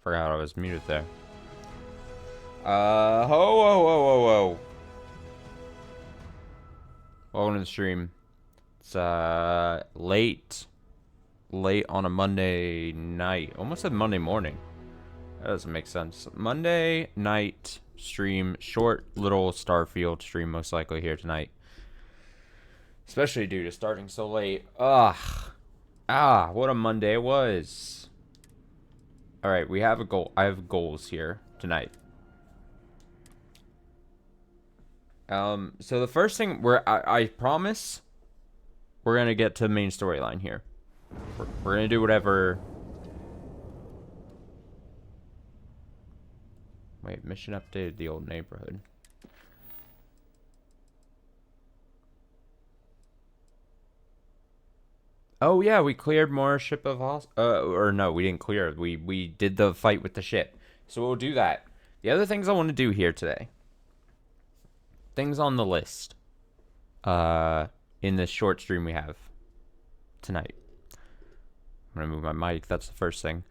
Forgot I was muted there. Ho, whoa, whoa, whoa, whoa. Welcome to the stream. It's, late on a Monday night. Almost said Monday morning. That doesn't make sense. Monday night stream. Short little Starfield stream most likely here tonight. Especially due to starting so late. Ugh. Ah, what a Monday it was. Alright, we have a goal. I have goals here tonight. So the first thing I promise we're gonna get to the main storyline here. We're gonna do whatever. Wait, mission updated the old neighborhood. Oh yeah, we cleared more ship of or no, we didn't clear it. We did the fight with the ship. So we'll do that. The other things I want to do here today. Things on the list. In this short stream we have tonight. I'm gonna move my mic. That's the first thing.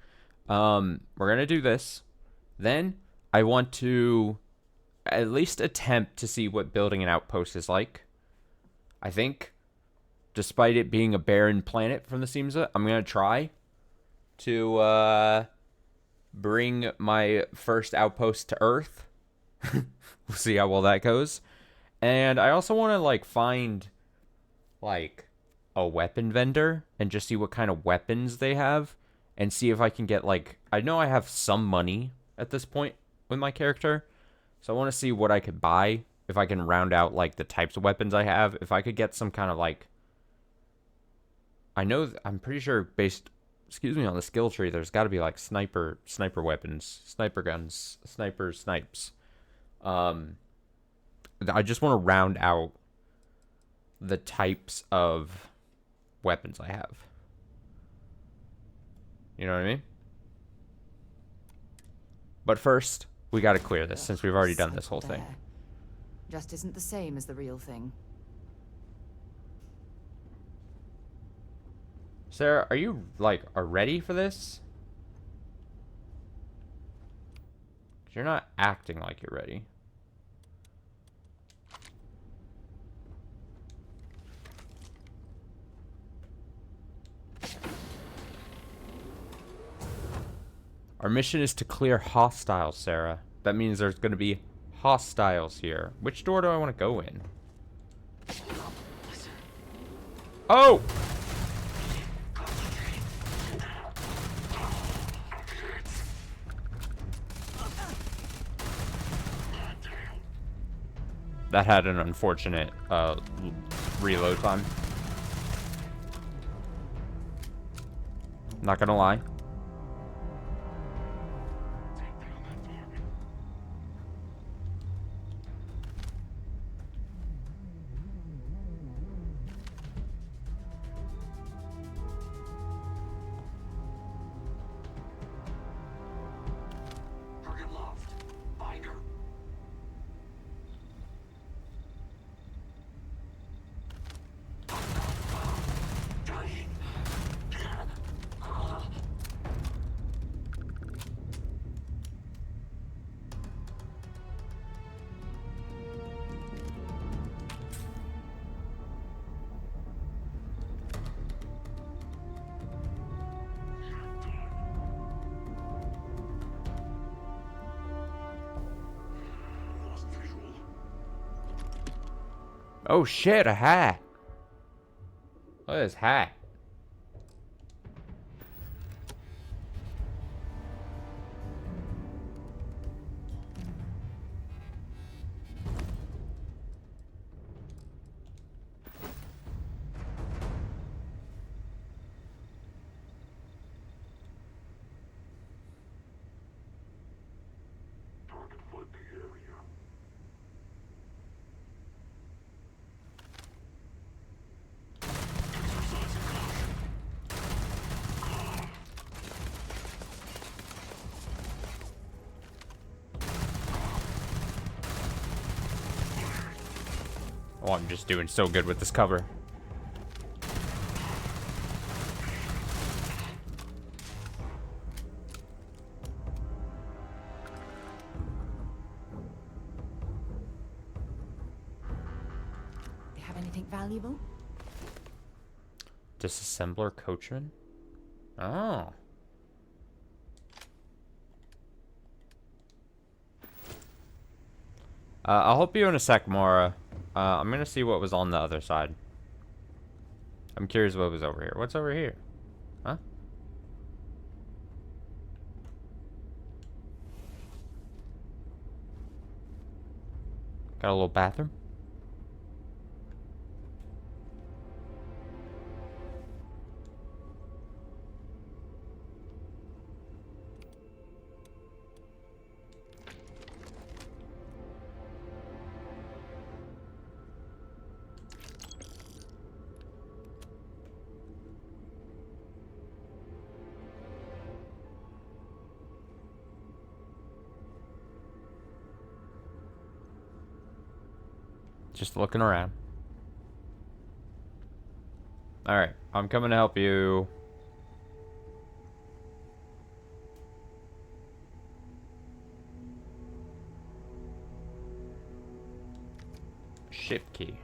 We're gonna do this. Then I want to at least attempt to see what building an outpost is like. I think, despite it being a barren planet from the seams of it, I'm gonna try to bring my first outpost to Earth. We'll see how well that goes. And I also want to like find like a weapon vendor and just see what kind of weapons they have and see if I can get like, I know I have some money at this point with my character, so I want to see what I could buy, if I can round out like the types of weapons I have, if I could get some kind of like, I know I'm pretty sure based, excuse me, on the skill tree there's got to be like sniper weapons, sniper guns, sniper snipes. I just want to round out the types of weapons I have. You know what I mean? But first, we got to clear this since we've already done this whole thing. Just isn't the same as the real thing. Sarah, are you are ready for this? 'Cause you're not acting like you're ready. Our mission is to clear hostiles, Sarah. That means there's going to be hostiles here. Which door do I want to go in? Oh! That had an unfortunate reload time. Not gonna lie. Oh shit, a hat. Look at this hat. Oh, I'm just doing so good with this cover. Anything valuable? Disassembler coachman? Oh. I'll help you in a sec, Mora. I'm gonna see what was on the other side. I'm curious what was over here. What's over here? Huh? Got a little bathroom? Just looking around. Alright, I'm coming to help you. Ship key.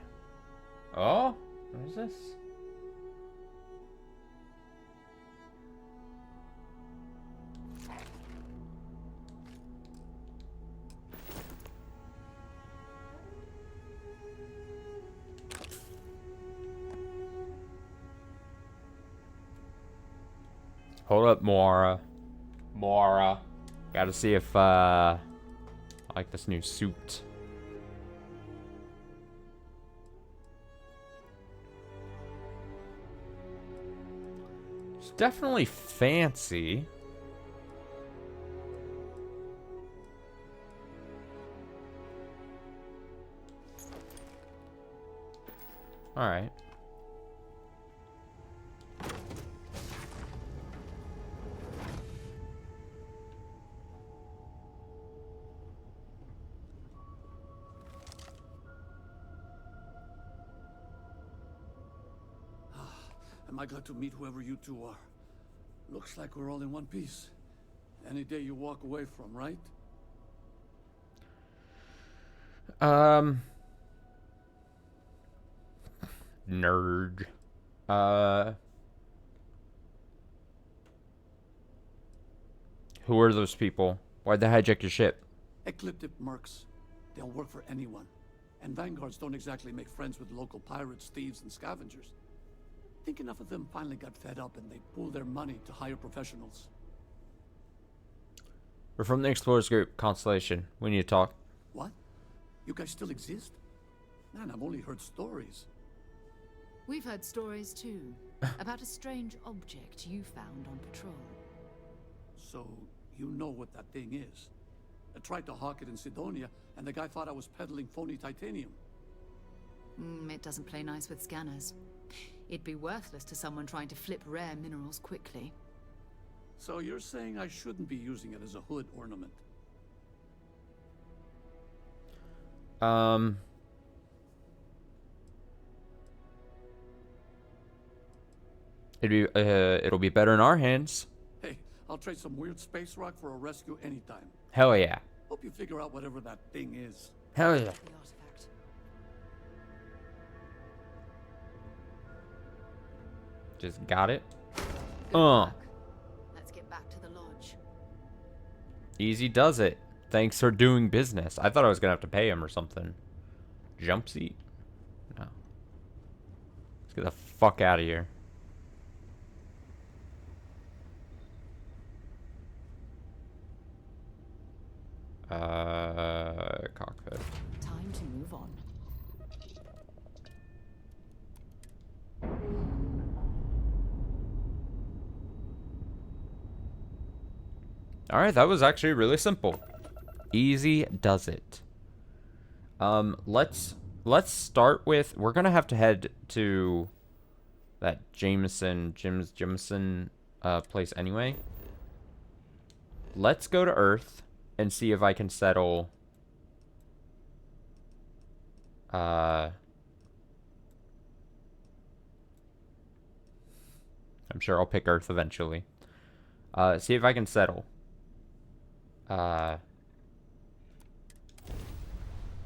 Oh? What is this? Hold up, Mora. Mora. Gotta see if, I like this new suit. It's definitely fancy. Alright. Am I glad to meet whoever you two are? Looks like we're all in one piece. Any day you walk away from, right? Nerd. Who are those people? Why'd they hijack your ship? Ecliptic mercs. They'll work for anyone. And vanguards don't exactly make friends with local pirates, thieves, and scavengers. I think enough of them finally got fed up and they pooled their money to hire professionals. We're from the Explorers Group, Constellation. We need to talk. What? You guys still exist? Man, I've only heard stories. We've heard stories too, about a strange object you found on patrol. So, you know what that thing is. I tried to hawk it in Sidonia, and the guy thought I was peddling phony titanium. It doesn't play nice with scanners. It'd be worthless to someone trying to flip rare minerals quickly. So you're saying I shouldn't be using it as a hood ornament? It'll be better in our hands. Hey, I'll trade some weird space rock for a rescue anytime. Hell yeah. Hope you figure out whatever that thing is. Hell yeah. The artifact. Just got it. Good work. Let's get back to the lodge. Easy does it. Thanks for doing business. I thought I was gonna have to pay him or something. Jump seat? No. Let's get the fuck out of here. Cockpit. Time to move on. Alright, that was actually really simple. Easy does it. Let's start with, we're gonna have to head to that Jameson place anyway. Let's go to Earth and see if I can settle I'm sure I'll pick Earth eventually. See if I can settle an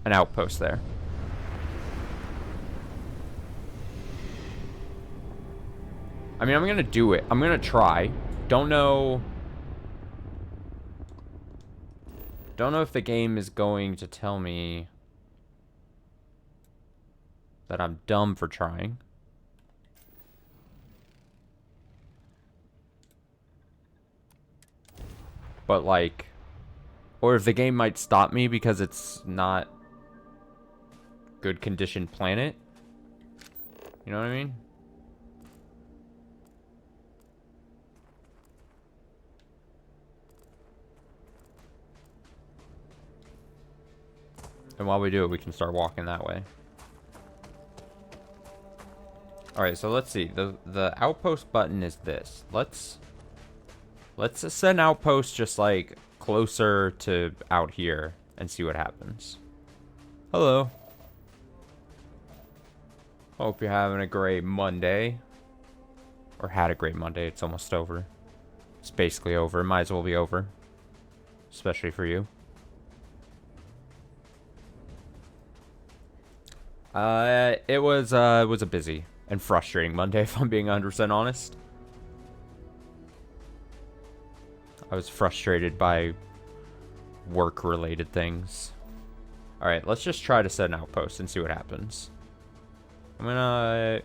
outpost there. I mean, I'm gonna do it. I'm gonna try. Don't know... Don't know if the game is going to tell me that I'm dumb for trying. But, like... Or if the game might stop me because it's not good condition planet. You know what I mean? And while we do it, we can start walking that way. Alright, so let's see. The outpost button is this. Let's send outpost just like closer to out here and see what happens. Hello. Hope you're having a great Monday. Or had a great Monday. It's almost over. It's basically over. Might as well be over. Especially for you. It was a busy and frustrating Monday, if I'm being 100% honest. I was frustrated by work-related things. Alright, let's just try to set an outpost and see what happens. I'm gonna...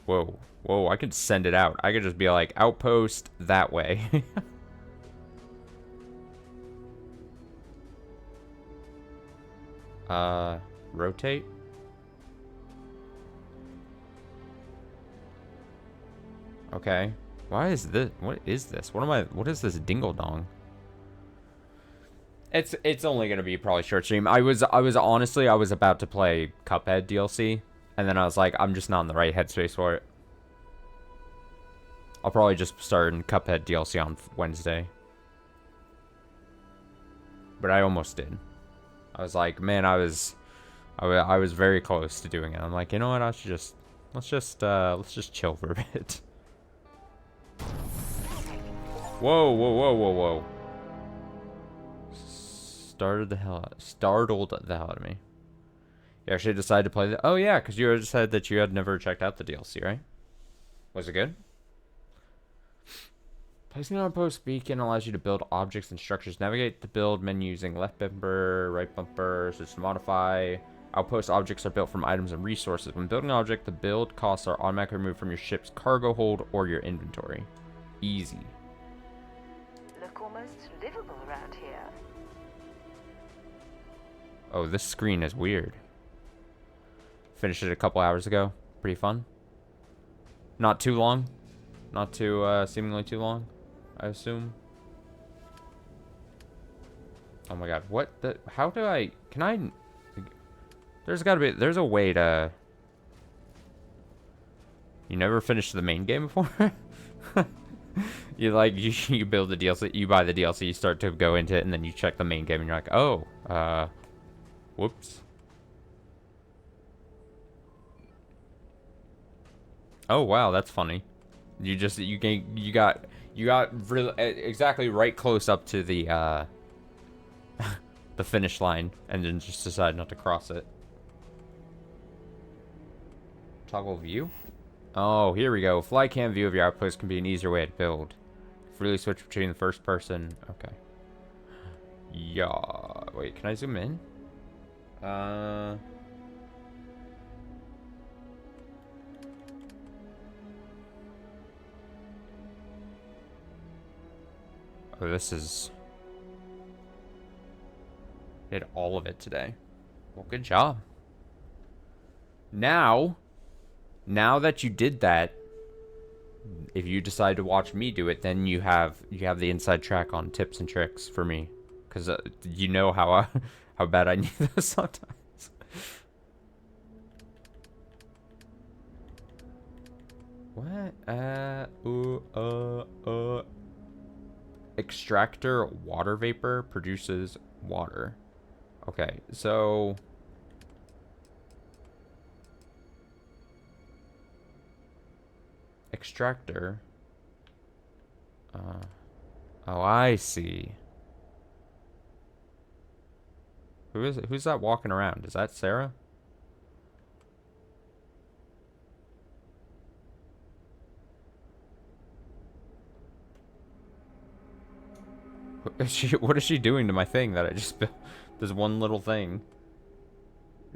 Whoa. Whoa, I could send it out. I could just be like, outpost that way. Rotate? Okay. Why is this? What is this? What is this dingle dong? It's only gonna be probably short stream. I was honestly, I was about to play Cuphead DLC, and then I was like, I'm just not in the right headspace for it. I'll probably just start in Cuphead DLC on Wednesday. But I almost did. I was like, man, I was very close to doing it. I'm like, you know what? I should just let's just chill for a bit. Whoa, whoa, whoa, whoa, whoa. Startled the hell out of me. You actually decided to play the... Oh, yeah, because you said that you had never checked out the DLC, right? Was it good? Placing on post beacon allows you to build objects and structures. Navigate the build menu using left bumper, right bumper, switch to modify. Outpost objects are built from items and resources. When building an object, the build costs are automatically removed from your ship's cargo hold or your inventory. Easy. Look almost livable around here. Oh, this screen is weird. Finished it a couple hours ago. Pretty fun. Not too long. Not too, seemingly too long, I assume. Oh my god, what the... How do I... Can I... There's gotta be... There's a way to... You never finished the main game before? You like, you build the DLC, you buy the DLC, you start to go into it, and then you check the main game, and you're like, oh, whoops. Oh wow, that's funny. You got really exactly right close up to the the finish line, and then just decided not to cross it. Toggle view. Oh, here we go. Fly cam view of your outpost can be an easier way to build. Freely switch between the first person. Okay. Yeah. Wait, can I zoom in? Oh, this is... Did all of it today. Well, good job. Now that you did that, if you decide to watch me do it, then you have the inside track on tips and tricks for me, because you know how how bad I need those sometimes. What? Extractor water vapor produces water. Okay, so extractor. Oh, I see. Who is it? Who's that walking around? Is that Sarah? What is she doing to my thing that I just built? This one little thing.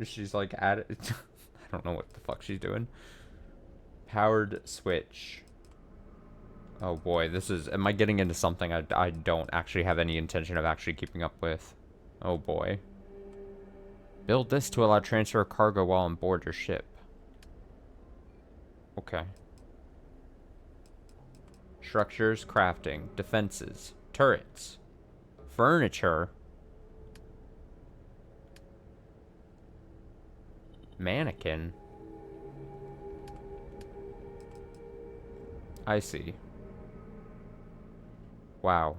She's like at it. I don't know what the fuck she's doing. Powered switch. Oh boy, this is... Am I getting into something I don't actually have any intention of actually keeping up with? Oh boy. Build this to allow transfer of cargo while on board your ship. Okay. Structures, crafting, defenses, turrets, furniture, mannequin. I see. Wow.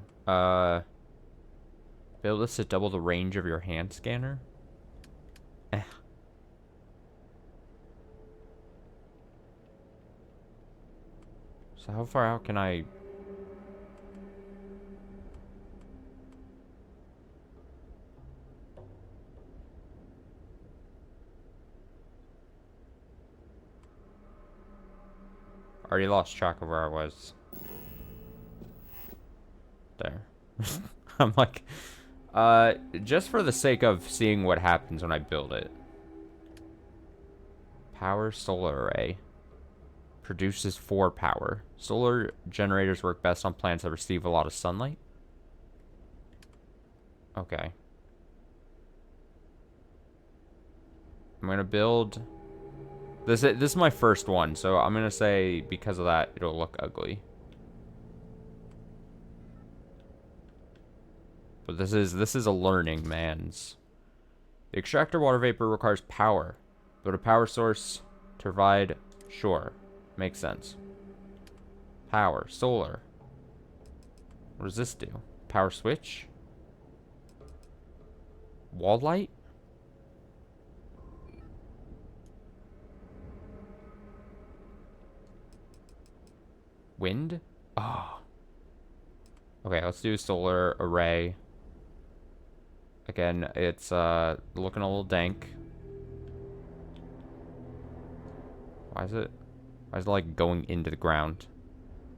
Build this to double the range of your hand scanner? Eh. So how far out can I... Already lost track of where I was. There. I'm like... just for the sake of seeing what happens when I build it. Power solar array. Produces 4 power. Solar generators work best on planets that receive a lot of sunlight. Okay. I'm gonna build... This is my first one, so I'm gonna say because of that, it'll look ugly. But this is a learning man's. The extractor water vapor requires power. Build a power source to provide... Sure. Makes sense. Power. Solar. What does this do? Power switch? Wall light? Wind? Oh. Okay, let's do solar array. Again, it's looking a little dank. Why is it like going into the ground?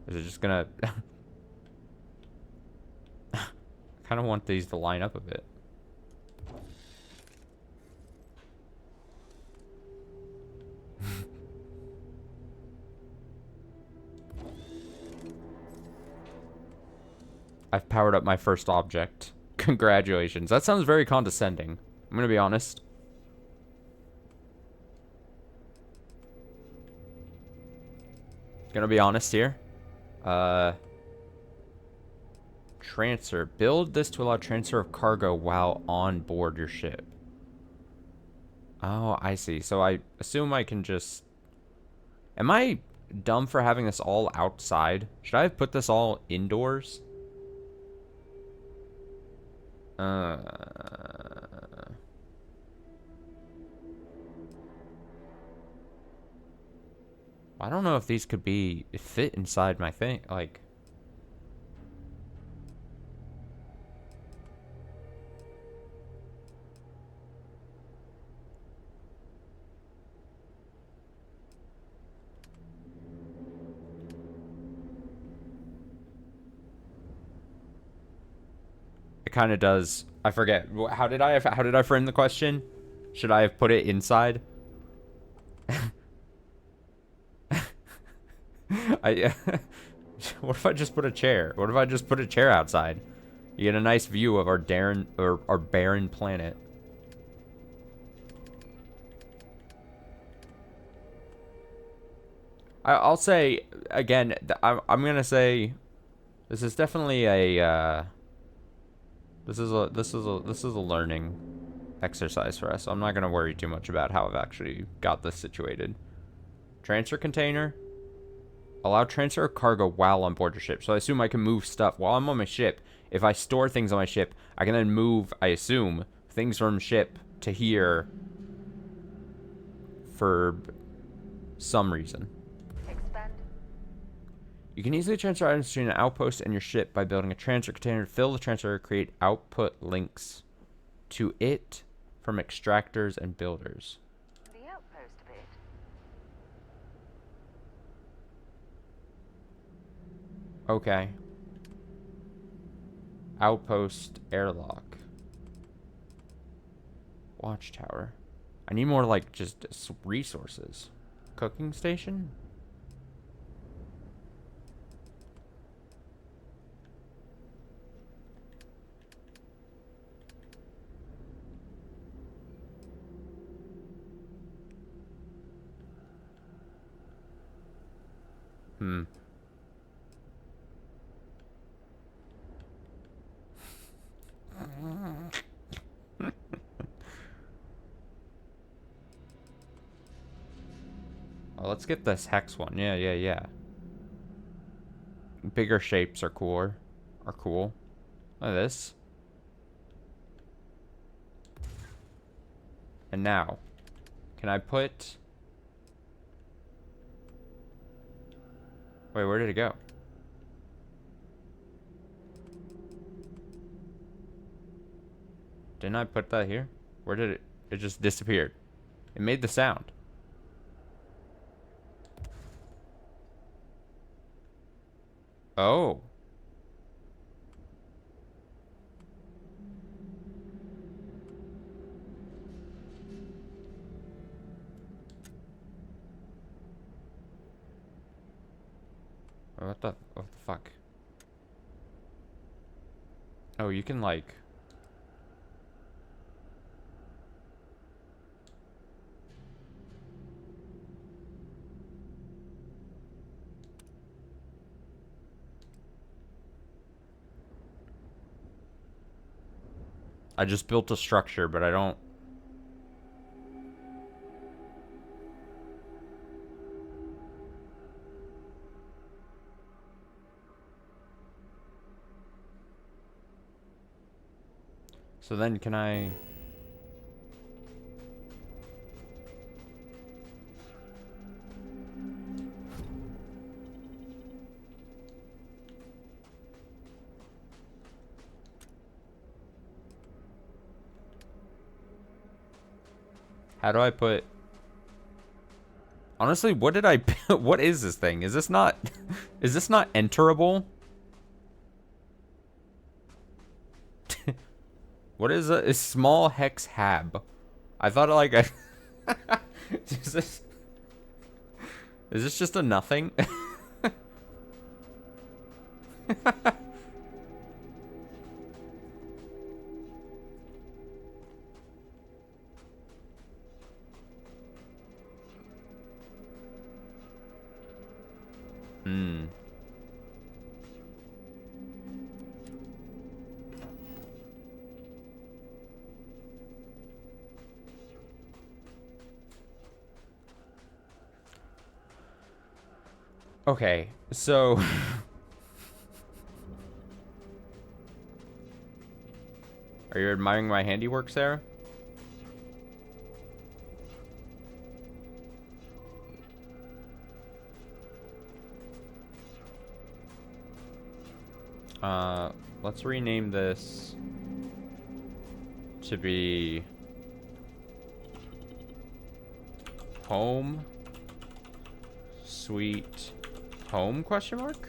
Is it just gonna... I kind of want these to line up a bit. I've powered up my first object. Congratulations. That sounds very condescending. I'm gonna be honest. Gonna be honest here. Transfer. Build this to allow transfer of cargo while on board your ship. Oh, I see. So I assume I can just... Am I dumb for having this all outside? Should I have put this all indoors? I don't know if these could fit inside my thing, like... It kind of does. I forget. How did I frame the question? Should I have put it inside? What if I just put a chair? What if I just put a chair outside? You get a nice view of our barren planet. I'll say again. I'm gonna say this is definitely a this is a learning exercise for us. So I'm not gonna worry too much about how I've actually got this situated. Transfer container. Allow transfer of cargo while on board your ship. So I assume I can move stuff while I'm on my ship. If I store things on my ship, I can then move, I assume, things from ship to here for some reason. Expand. You can easily transfer items between an outpost and your ship by building a transfer container. Fill the transfer, create output links to it from extractors and builders. The outpost bit. Okay. Outpost airlock. Watchtower. I need more, like, just resources. Cooking station? Hmm. Well, let's get this hex one. Yeah. Bigger shapes are cooler. Are cool. Look at this. And now, can I put... Wait, where did it go? Didn't I put that here? Where did it... It just disappeared. It made the sound. Oh. What the fuck? Oh, you can like... I just built a structure, but I don't... So then can I... How do I put... Honestly, what did I... What is this thing? Is this not... Is this not enterable? What is a small hex hab? I thought like I... is this just a nothing? Hmm. Okay, so... Are you admiring my handiwork, Sarah? Let's rename this to be Home Sweet Home question mark?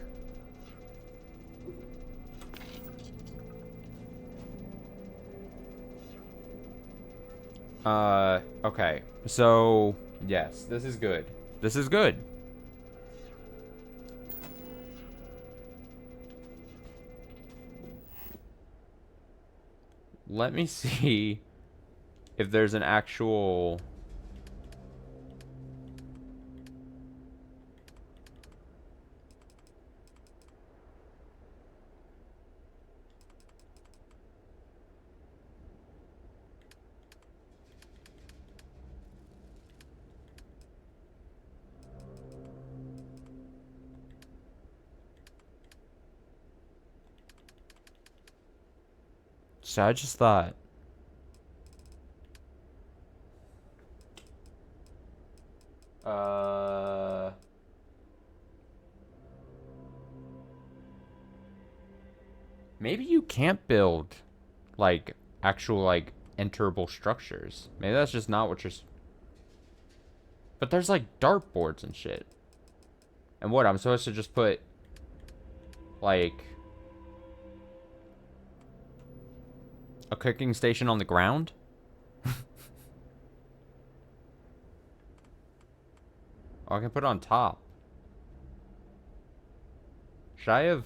Okay. So, yes, this is good. This is good. Let me see if there's an actual... So I just thought... Maybe you can't build, like, actual, like, enterable structures. Maybe that's just not what you're... But there's, like, dartboards and shit. And what, I'm supposed to just put, like... A cooking station on the ground? Oh, I can put it on top. Should I have...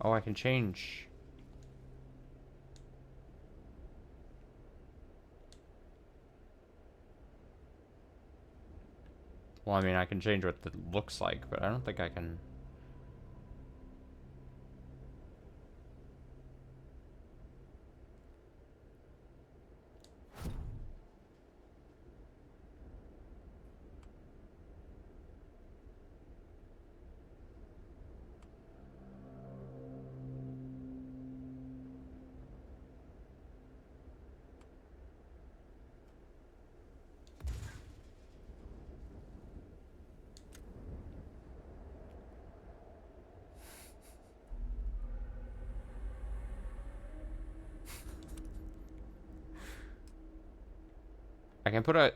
Oh, I can change. Well, I mean, I can change what it looks like, but I don't think I can...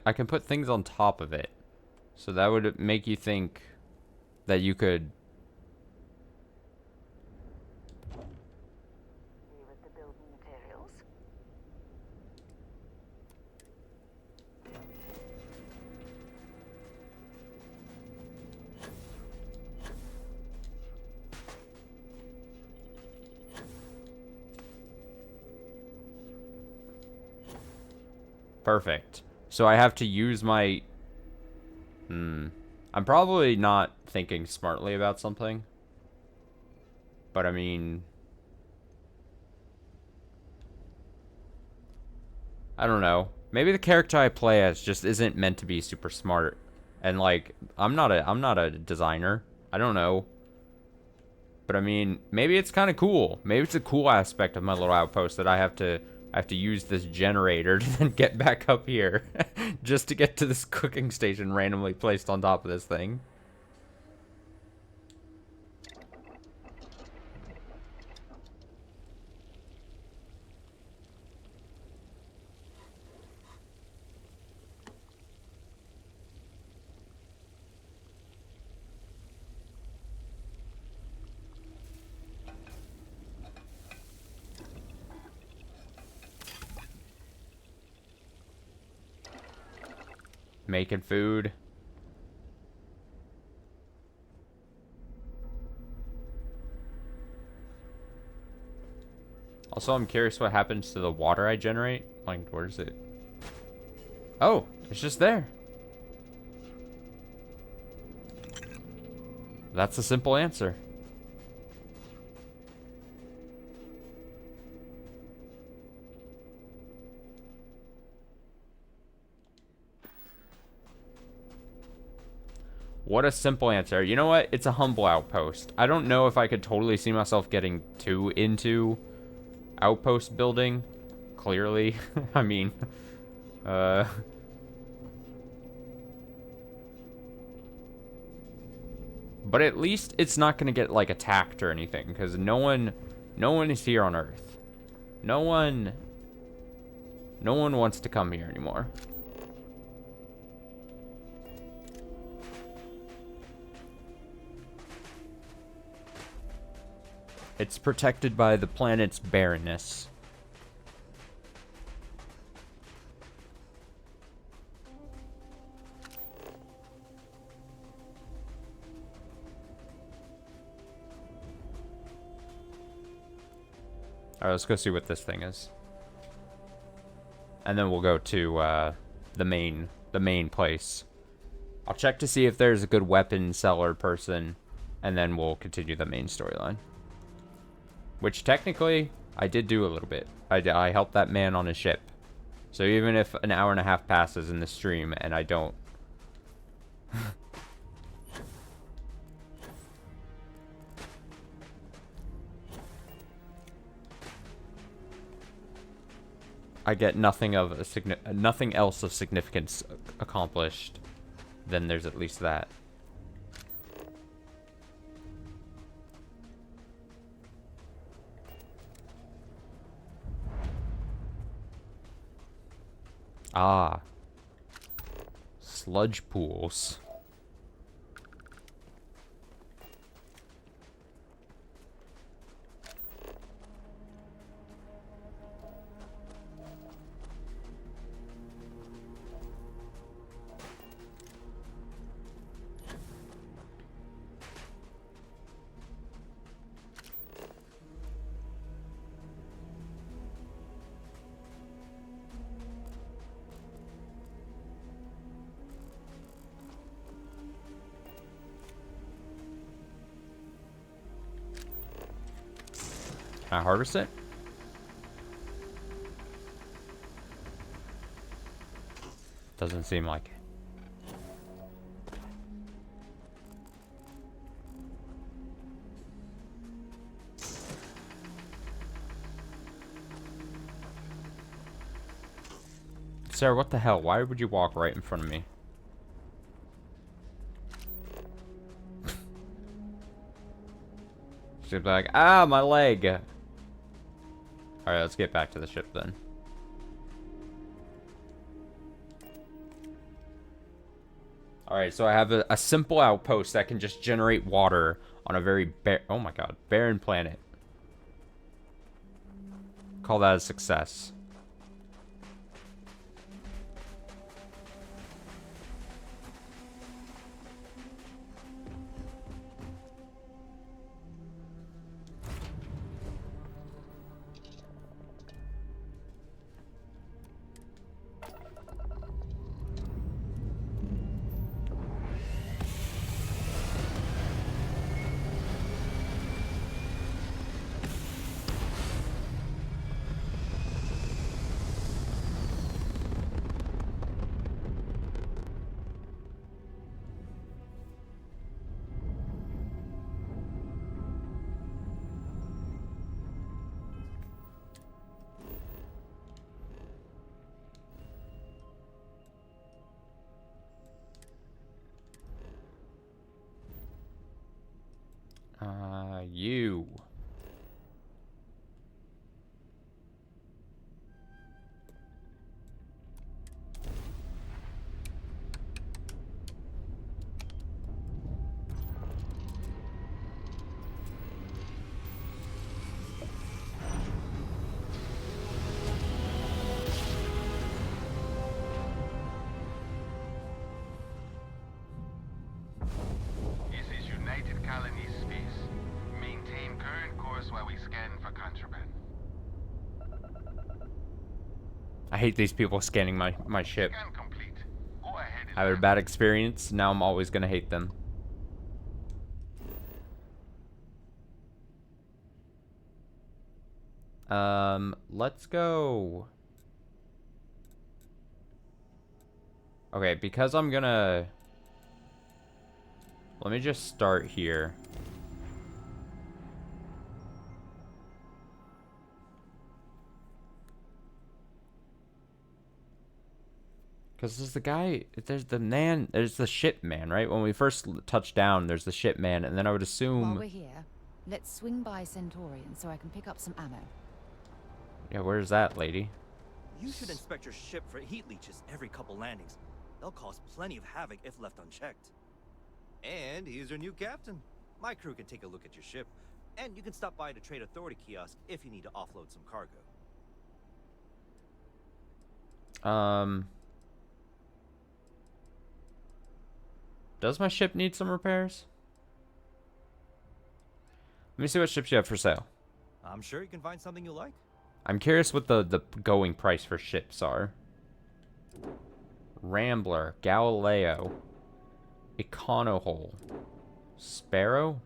I can put things on top of it. So that would make you think that you could... Here with the building materials. Perfect. So I have to use my... I'm probably not thinking smartly about something. But I mean... I don't know. Maybe the character I play as just isn't meant to be super smart. And like, I'm not a designer. I don't know. But I mean, maybe it's kind of cool. Maybe it's a cool aspect of my little outpost that I have to use this generator to then get back up here just to get to this cooking station randomly placed on top of this thing. Making food. Also, I'm curious what happens to the water I generate. Like, where's it? Oh, it's just there. That's a simple answer. What a simple answer. You know what? It's a humble outpost. I don't know if I could totally see myself getting too into outpost building. Clearly. I mean, but at least it's not going to get like attacked or anything, because no one is here on Earth. No one wants to come here anymore. It's protected by the planet's barrenness. Alright, let's go see what this thing is. And then we'll go to the main place. I'll check to see if there's a good weapon seller person, and then we'll continue the main storyline. Which technically, I did do a little bit. I helped that man on his ship. So even if an hour and a half passes in the stream and I don't... I get nothing else of significance accomplished, then there's at least that. Ah. Sludge pools. Can I harvest it? Doesn't seem like it. Sarah, what the hell? Why would you walk right in front of me? She'd be like, ah, my leg. Alright, let's get back to the ship then. Alright, so I have a simple outpost that can just generate water on a very oh my god, barren planet. Call that a success. You. This is United Colonies Space. Maintain current course while we scan for contraband. I hate these people scanning my ship. Scan complete. Go ahead and I had a bad experience. Now I'm always gonna hate them. Let's go. Okay, because I'm gonna... Let me just start here. Because there's the guy, there's the man, there's the ship man, right? When we first touched down, there's the ship man, and then I would assume... While we're here, let's swing by Centaurian so I can pick up some ammo. Yeah, where's that lady? You should inspect your ship for heat leeches every couple landings. They'll cause plenty of havoc if left unchecked. And he's your new captain. My crew can take a look at your ship, and you can stop by the Trade Authority kiosk if you need to offload some cargo. Does my ship need some repairs? Let me see what ships you have for sale. I'm sure you can find something you like. I'm curious what the going price for ships are. Rambler, Galileo, Econohull, Sparrow.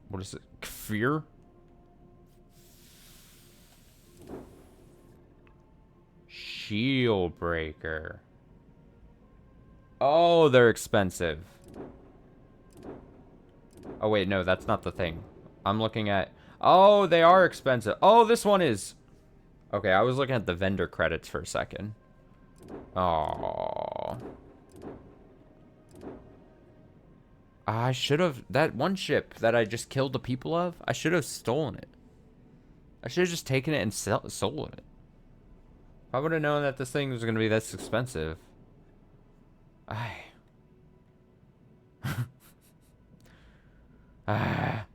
What is it? Kfir? Shield Breaker. Oh, they're expensive. Oh, wait, no, that's not the thing. I'm looking at... Oh, they are expensive. Oh, this one is... Okay, I was looking at the vendor credits for a second. Oh. I should have... That one ship that I just killed the people of, I should have stolen it. I should have just taken it and sold it. I would have known that this thing was going to be this expensive. I... ah...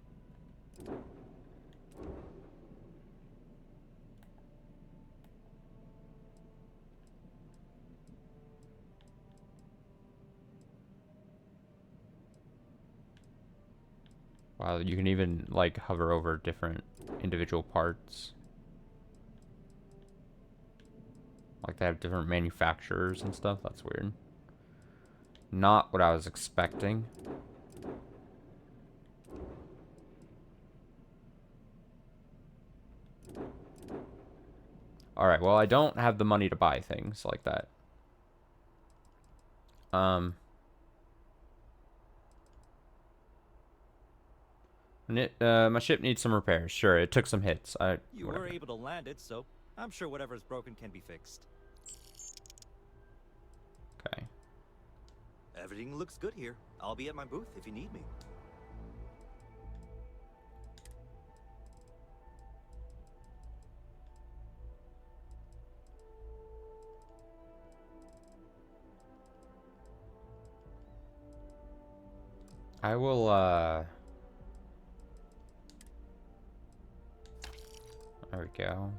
Wow, you can even, like, hover over different individual parts. Like, they have different manufacturers and stuff. That's weird. Not what I was expecting. Alright, well, I don't have the money to buy things like that. My ship needs some repairs. Sure, it took some hits. You were able to land it, so I'm sure whatever's broken can be fixed. Okay. Everything looks good here. I'll be at my booth if you need me. I will, there we go.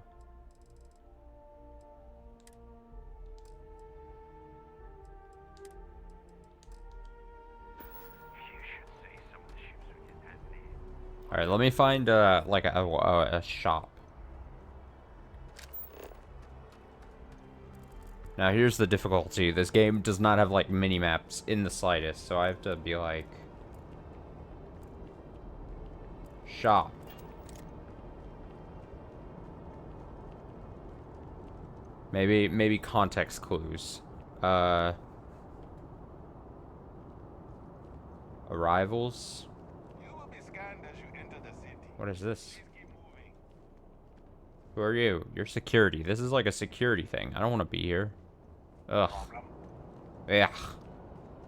Alright, let me find, like a shop. Now, here's the difficulty. This game does not have, like, mini-maps in the slightest, so I have to be like... Shop. Maybe context clues. Arrivals. You will be scanned as you enter the city. What is this? Please keep moving. Who are you? You're security. This is like a security thing. I don't want to be here. Ugh. Problem? Yeah.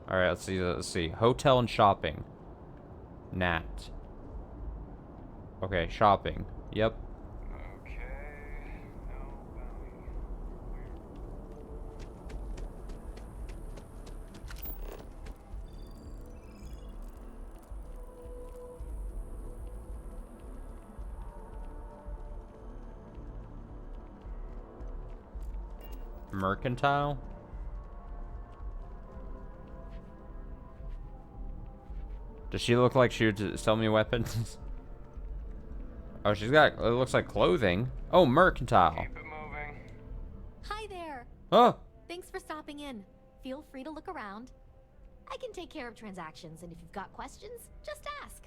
Alright, let's see. Let's see. Hotel and shopping. Nat. Okay, shopping. Yep. Okay. No value. Mercantile? Does she look like she would sell me weapons? Oh, she's got, it looks like clothing. Oh, mercantile. Keep it moving. Hi there. Oh, Thanks for stopping in. Feel free to look around. I can take care of transactions, and if you've got questions, just ask.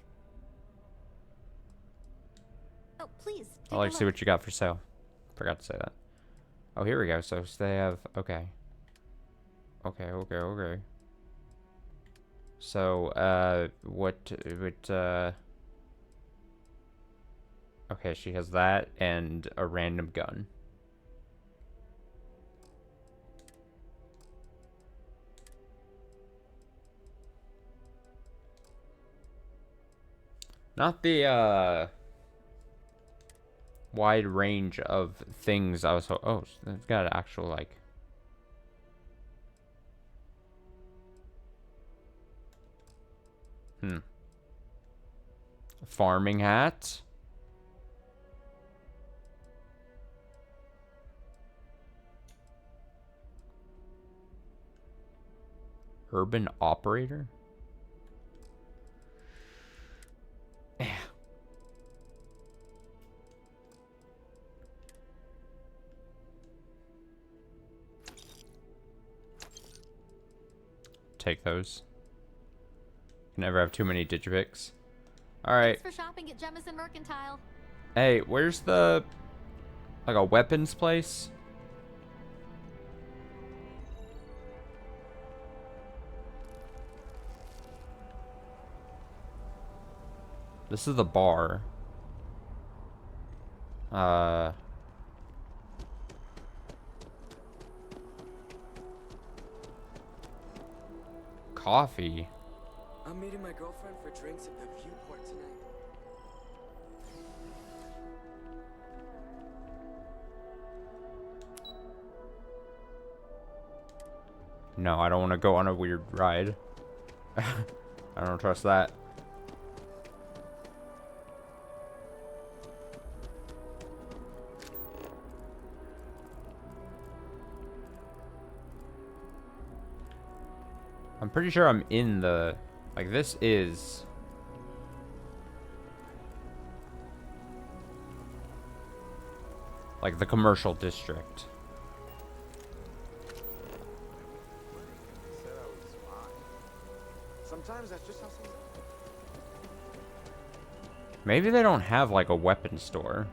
Oh, please. I'd like to see what you got for sale. Forgot to say that. Oh, here we go. So they have, okay. Okay. So, okay, she has that and a random gun. Not the, wide range of things I was oh, it's got an actual, like... Farming hat. Urban operator? Yeah. Take those. Can never have too many digipics. Alright. Thanks for shopping at Jemison Mercantile. Hey, where's the... like a weapons place? This is the bar. Coffee. I'm meeting my girlfriend for drinks at the Viewport tonight. No, I don't want to go on a weird ride. I don't trust that. I'm pretty sure I'm in the... Like, this is... like, the commercial district. Sometimes that's just how things are. Maybe they don't have, like, a weapon store.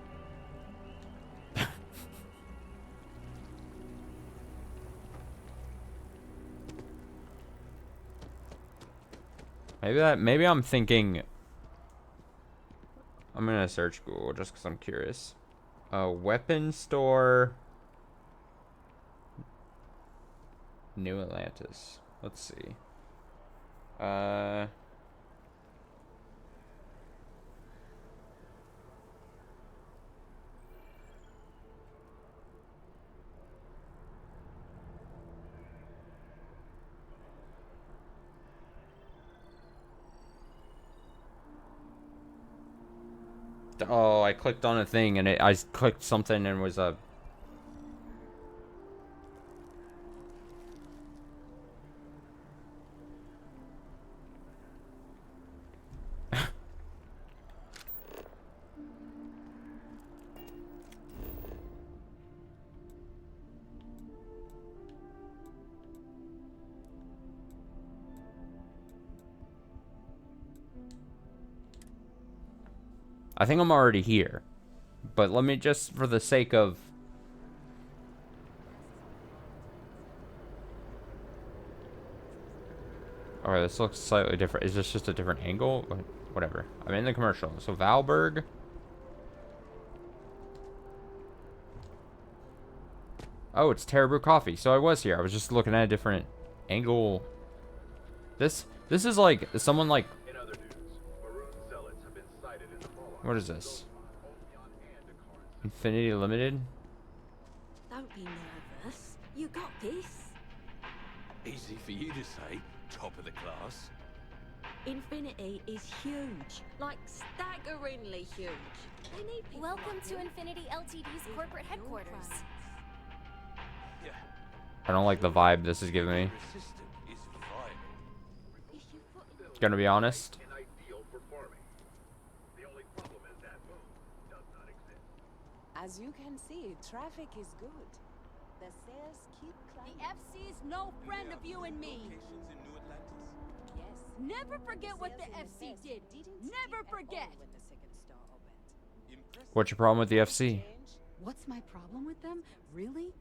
Maybe I'm thinking... I'm gonna search Google just because I'm curious. A weapon store... New Atlantis. Let's see. Oh, I clicked on a thing and I clicked something and was a... I think I'm already here. But let me just, for the sake of... Alright, this looks slightly different. Is this just a different angle? Whatever. I'm in the commercial. So, Valberg. Oh, it's Terrabrew Coffee. So I was here. I was just looking at a different angle. This is like, someone like... What is this? Infinity Limited? Don't be nervous. You got this. Easy for you to say, top of the class. Infinity is huge. Like staggeringly huge. They need people. Welcome to Infinity Ltd's corporate headquarters. Yeah. I don't like the vibe this is giving me. Gonna be honest. As you can see, traffic is good. The sales keep climbing. The FC is no friend of you and me. Yes. Never forget what the FC did. Never forget. When the second store opened. What's your problem with the FC? What's my problem with them? Really?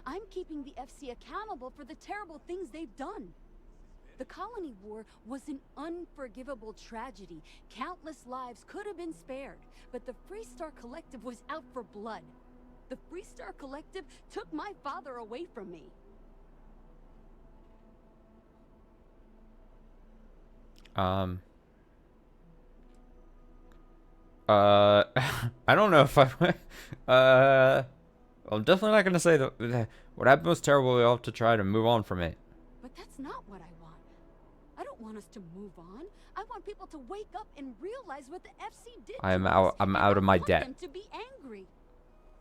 I'm keeping the FC accountable for the terrible things they've done. The Colony War was an unforgivable tragedy. Countless lives could have been spared, but the Freestar Collective was out for blood. The Freestar Collective took my father away from me. I don't know if I'm definitely not gonna say that what happened was terrible. We'll have to try to move on from it. But that's not what I want. I don't want us to move on. I want people to wake up and realize what the FC did. I'm out of my debt. Them to be angry.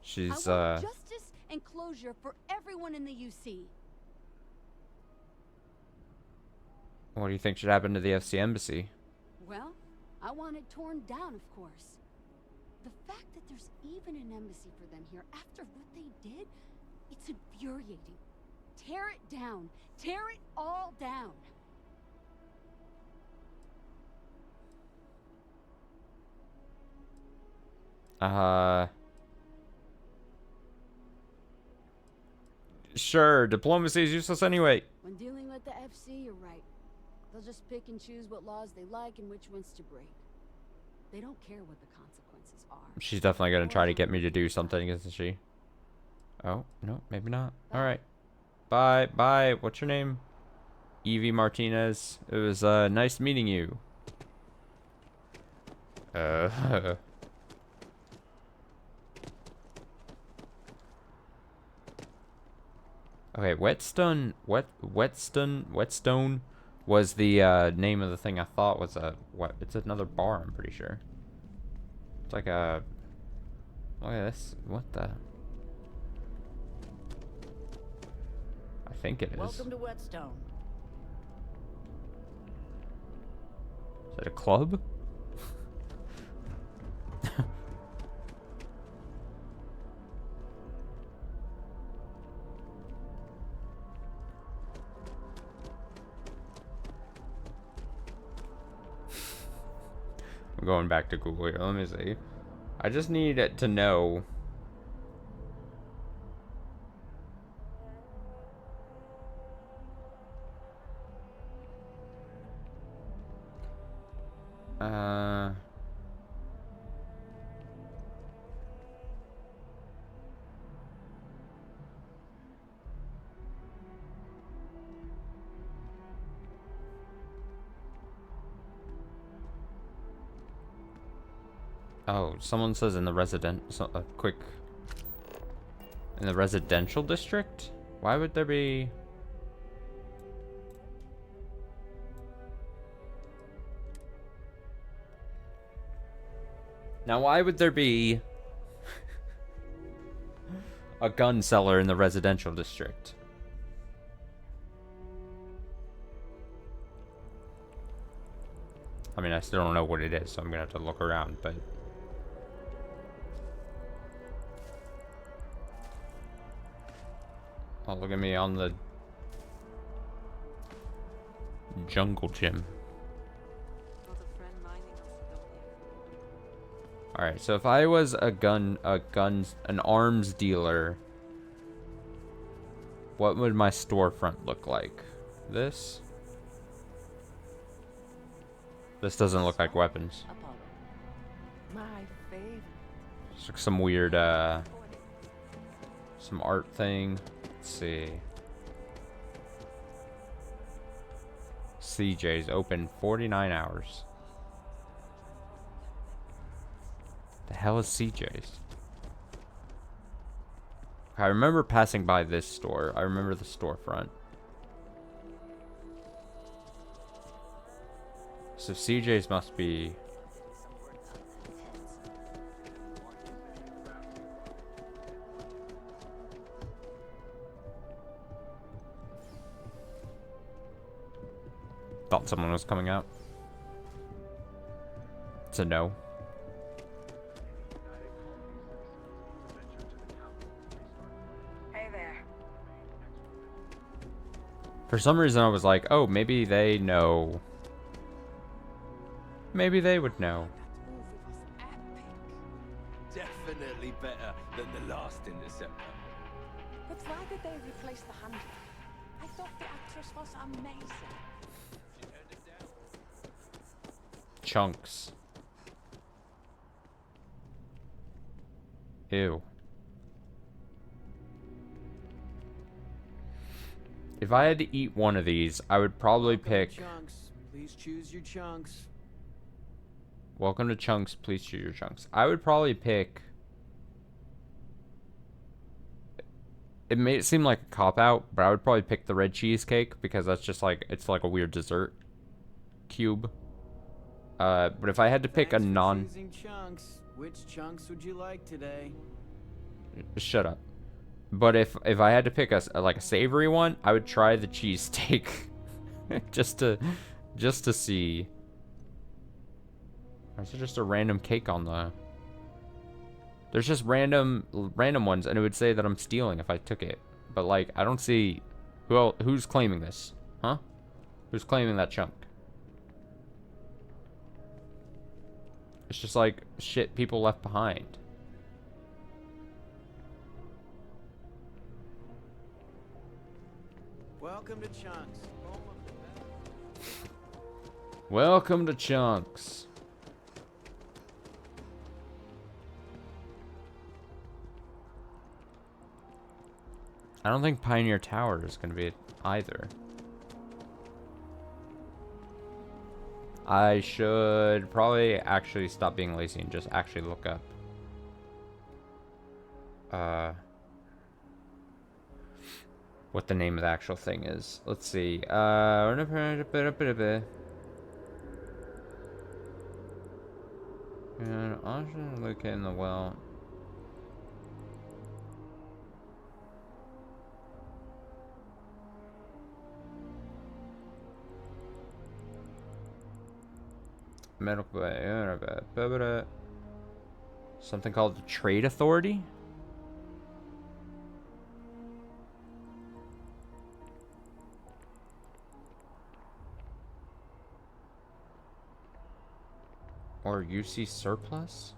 She's I want justice and closure for everyone in the UC. What do you think should happen to the FC embassy? Well, I want it torn down, of course. The fact that there's even an embassy for them here after what they did, it's infuriating. Tear it down. Tear it all down. Sure, diplomacy is useless anyway. When dealing with the FC, you're right. They'll just pick and choose what laws they like and which ones to break. They don't care what the consequences are. She's definitely gonna try to get me to do something, isn't she? Oh, no, maybe not. Alright. Bye, bye. What's your name? Evie Martinez. It was nice meeting you. Okay, Whetstone was the name of the thing I thought was it's another bar, I'm pretty sure. It's like a, look at this, what the, I think it is. Welcome to Whetstone. Is it a club? I'm going back to Google here. Let me see. I just need it to know. Oh, someone says in the in the residential district? Why would there be? Now, why would there be a gun seller in the residential district? I mean, I still don't know what it is, so I'm gonna have to look around, but... Oh, look at me on the jungle gym. Alright, so if I was an arms dealer, what would my storefront look like? This? This doesn't look like weapons. My favorite. It's like some weird, some art thing. Let's see. CJ's open 49 hours. The hell is CJ's? I remember passing by this store. I remember the storefront. So CJ's must be... Thought someone was coming out. It's a no. Hey there. For some reason I was like, oh, maybe they know. Maybe they would know. Definitely better than the last Interceptor. But why did they replace the handler? I thought the actress was amazing. Chunks. Ew. If I had to eat one of these, I would probably pick... Chunks. Please choose your chunks. Welcome to Chunks. Please choose your chunks. I would probably pick... It may seem like a cop-out, but I would probably pick the red cheesecake because that's just like... It's like a weird dessert cube. But if I had to pick a non... Chunks. Which chunks would you like today? Shut up. But if I had to pick a savory one, I would try the cheesesteak. just to see. Or is it just a random cake on the... There's just random ones, and it would say that I'm stealing if I took it. But like, I don't see... Who's claiming this? Huh? Who's claiming that chunk? It's just like shit people left behind. Welcome to Chunks. Welcome to Chunks. I don't think Pioneer Tower is going to be it either. I should probably actually stop being lazy and just actually look up. What the name of the actual thing is. Let's see. And also look in the well. Medical something called the Trade Authority. Or UC surplus?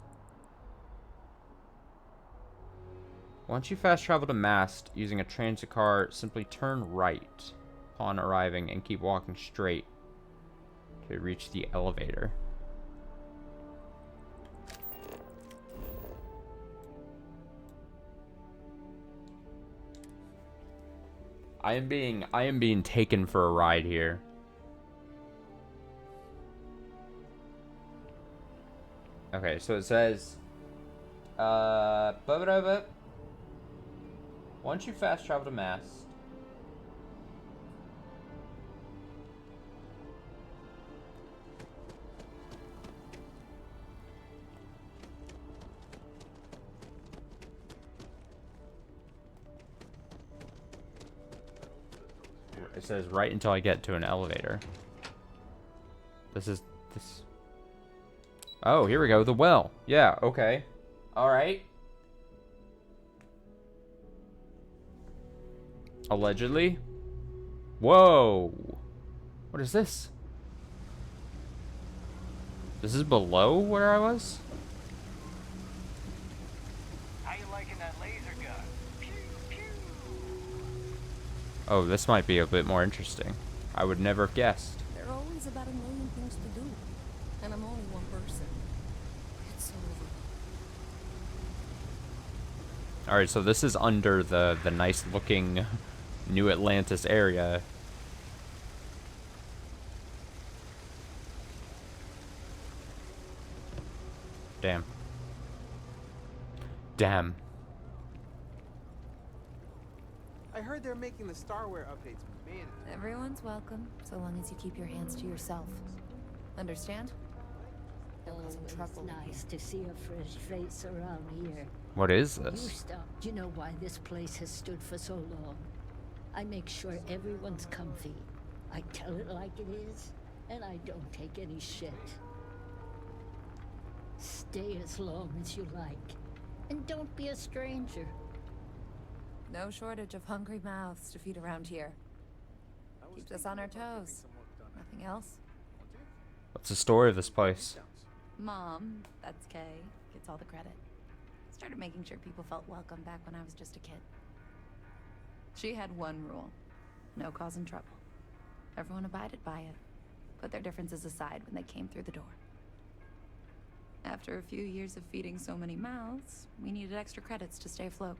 Once you fast travel to Mast using a transit car, simply turn right upon arriving and keep walking straight to reach the elevator. I am being taken for a ride here. Okay, so it says, once you fast travel to Mast, it says right until I get to an elevator. This. Oh, here we go. The well. Yeah, okay. Alright. Allegedly. Whoa. What is this? This is below where I was? How you liking that laser gun? Pew, pew. Oh, this might be a bit more interesting. I would never have guessed. There are always about a million things to do. And I'm only one person. It's over. Alright, so this is under the nice looking New Atlantis area. Damn. Damn. I heard they're making the Starware updates mandatory. Everyone's welcome, so long as you keep your hands to yourself. Understand? Always nice to see a fresh face around here. What is You this? stop. Do you know why this place has stood for so long? I make sure everyone's comfy. I tell it like it is, and I don't take any shit. Stay as long as you like, and don't be a stranger. No shortage of hungry mouths to feed around here. Keeps us on our toes. Nothing else? What's the story of this place? Mom, that's Kay, gets all the credit. Started making sure people felt welcome back when I was just a kid. She had one rule: no causing trouble. Everyone abided by it, put their differences aside when they came through the door. After a few years of feeding so many mouths, we needed extra credits to stay afloat.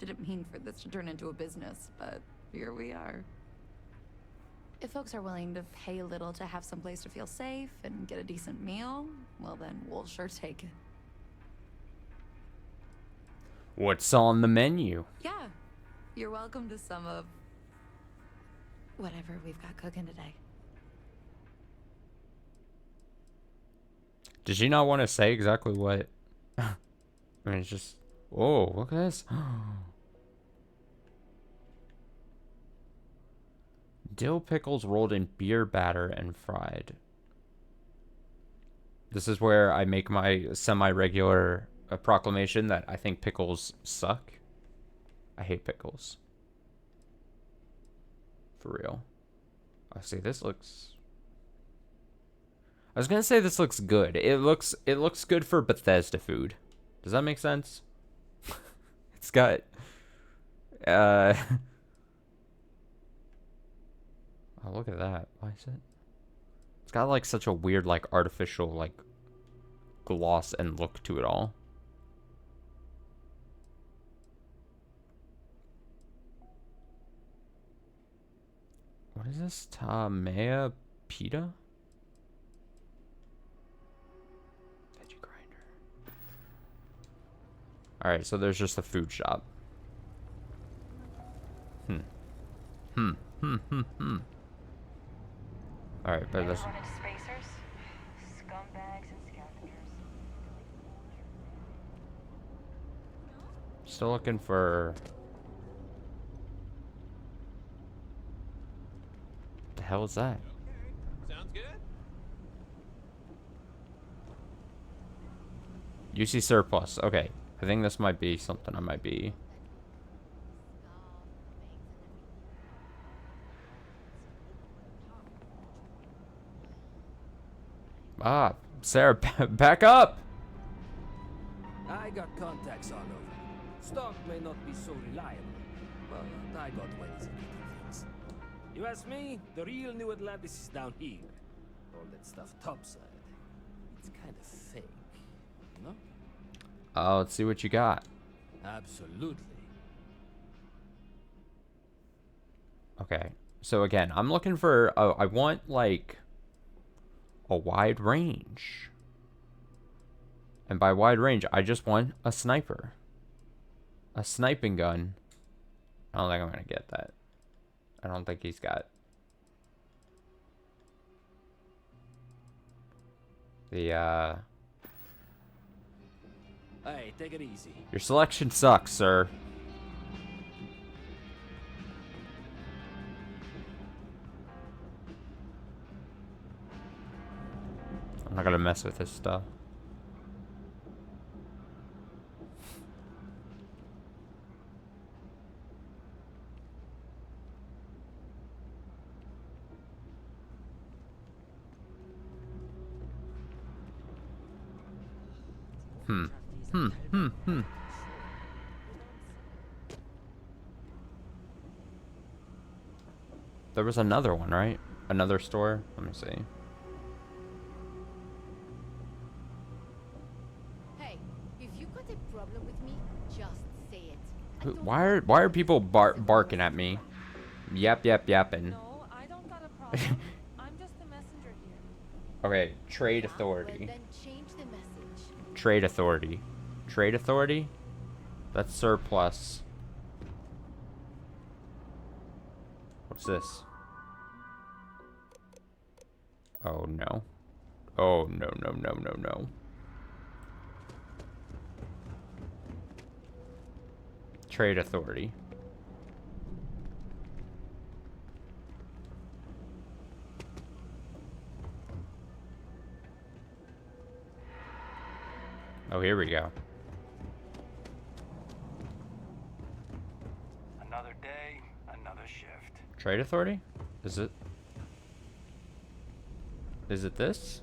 Didn't mean for this to turn into a business, but here we are. If folks are willing to pay a little to have some place to feel safe and get a decent meal, well then we'll sure take it. What's on the menu? Yeah, you're welcome to some of whatever we've got cooking today. Did she not want to say exactly what? I mean, it's just... Whoa, look at this. Dill pickles rolled in beer batter and fried. This is where I make my semi-regular proclamation that I think pickles suck. I hate pickles. For real. I see, this looks... I was gonna say this looks good. It looks good for Bethesda food. Does that make sense? It's got oh, look at that. Why is it? It's got like such a weird like artificial like gloss and look to it all. What is this? Tamea pita? Alright, so there's just a food shop. Alright, but this... Spacers, scumbags, and scavengers. Still looking for... What the hell is that? Sounds good. UC surplus. Okay. I think this might be something I might be... Ah, Sarah, back up! I got contacts all over. Stock may not be so reliable, but I got ways of getting things. You ask me, the real New Atlantis is down here. All that stuff topside. It's kind of fake, you know? Let's see what you got. Absolutely. Okay. So again, I'm looking for... I want, like... a wide range. And by wide range, I just want a sniper. A sniping gun. I don't think I'm gonna get that. I don't think he's got... the, Hey, take it easy. Your selection sucks, sir. I'm not gonna mess with this stuff. There was another one, right? Another store? Let me see. Hey, if you got a problem with me, just say it. Why are people barking at me? Yapping. No, I don't got a problem. I'm just the messenger here. Okay, trade authority. Then change the message. Trade authority. Trade authority? That's surplus. What's this? Oh no. Oh no. Trade authority. Oh, here we go. Another day, another shift. Trade authority? Is it? Is it this?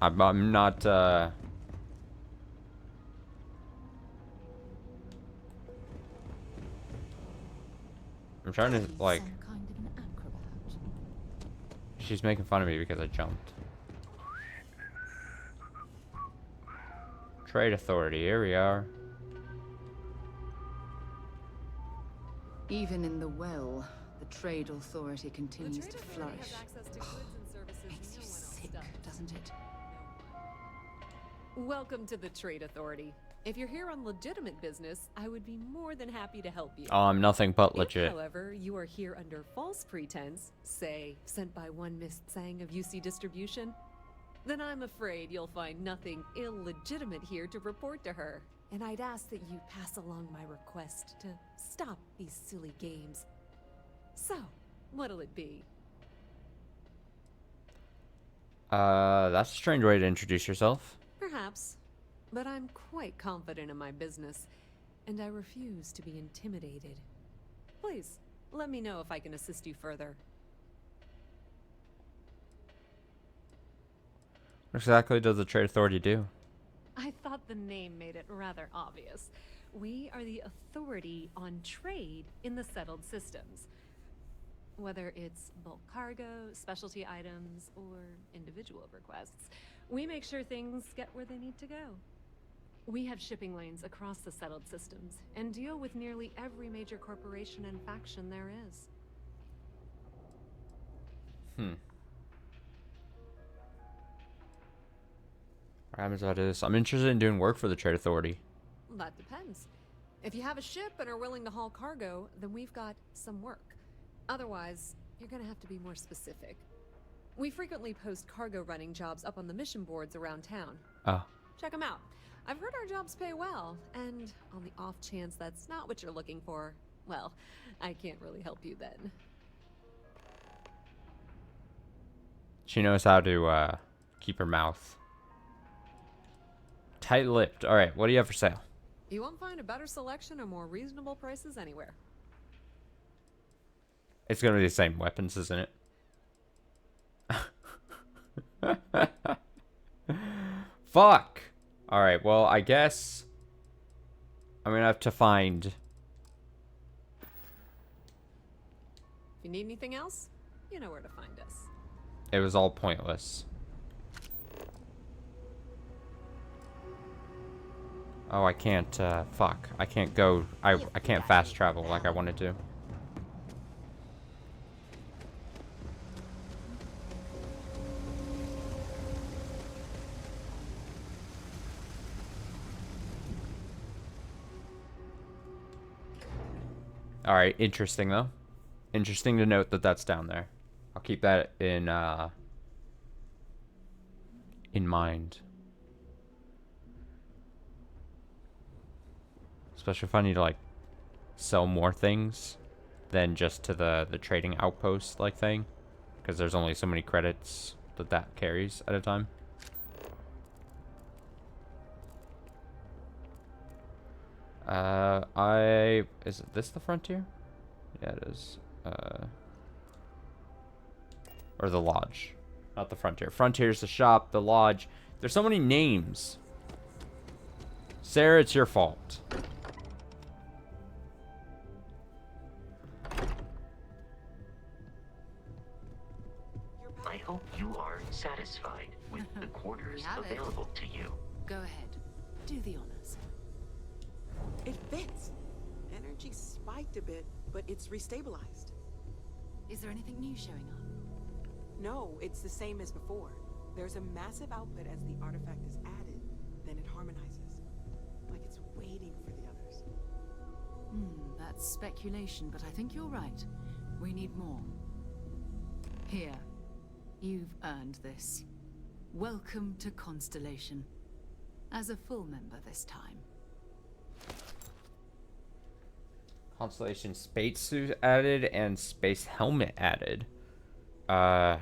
I'm not, I'm trying to, like... She's making fun of me because I jumped. Trade authority, here we are. Even in the well, the trade authority continues to flourish. Makes you sick, doesn't it? Welcome to the Trade Authority. If you're here on legitimate business, I would be more than happy to help you. I'm nothing but If, legit. however, you are here under false pretense, say, sent by one Miss Tsang of UC Distribution, then I'm afraid you'll find nothing illegitimate here to report to her. And I'd ask that you pass along my request to stop these silly games. So, what'll it be? That's a strange way to introduce yourself. Perhaps, but I'm quite confident in my business, and I refuse to be intimidated. Please, let me know if I can assist you further. What exactly does the trade authority do? I thought the name made it rather obvious. We are the authority on trade in the settled systems. Whether it's bulk cargo, specialty items, or individual requests, we make sure things get where they need to go. We have shipping lanes across the settled systems and deal with nearly every major corporation and faction there is. What happens about this? I'm interested in doing work for the Trade Authority. That depends. If you have a ship and are willing to haul cargo, then we've got some work. Otherwise, you're gonna have to be more specific. We frequently post cargo running jobs up on the mission boards around town. Oh. Check them out. I've heard our jobs pay well, and on the off chance that's not what you're looking for, well, I can't really help you then. She knows how to keep her mouth tight-lipped. All right, what do you have for sale? You won't find a better selection or more reasonable prices anywhere. It's gonna be the same weapons, isn't it? Fuck. All right. Well, I guess I'm gonna have to find. If you need anything else, you know where to find us. It was all pointless. Oh, I can't. Fuck. I can't go. I can't fast travel like I wanted to. All right, interesting though. Interesting to note that that's down there. I'll keep that in mind. Especially if I need to like sell more things than just to the trading outpost like thing, because there's only so many credits that carries at a time. Is this the frontier? Yeah, it is. Or the lodge. Not the frontier. Frontier's the shop, the lodge. There's so many names. Sarah, it's your fault. I hope you are satisfied with the quarters available to you. Go ahead. Do the honors. It fits. Energy spiked a bit, but it's restabilized. Is there anything new showing up? No, it's the same as before. There's a massive output as the artifact is added, then it harmonizes. Like it's waiting for the others. That's speculation, but I think you're right. We need more. Here. You've earned this. Welcome to Constellation. As a full member this time. Constellation spacesuit added and space helmet added. I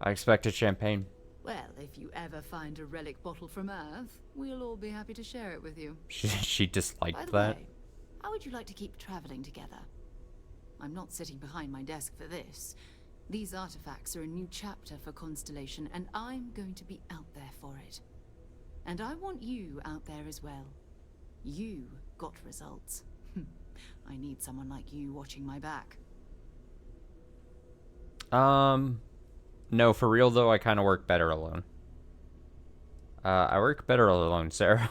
expected champagne. Well, if you ever find a relic bottle from Earth, we'll all be happy to share it with you. She disliked By the that. way, how would you like to keep traveling together? I'm not sitting behind my desk for this. These artifacts are a new chapter for Constellation, and I'm going to be out there for it. And I want you out there as well. You got results. I need someone like you watching my back. No, for real though, I kind of work better alone. I work better alone, Sarah.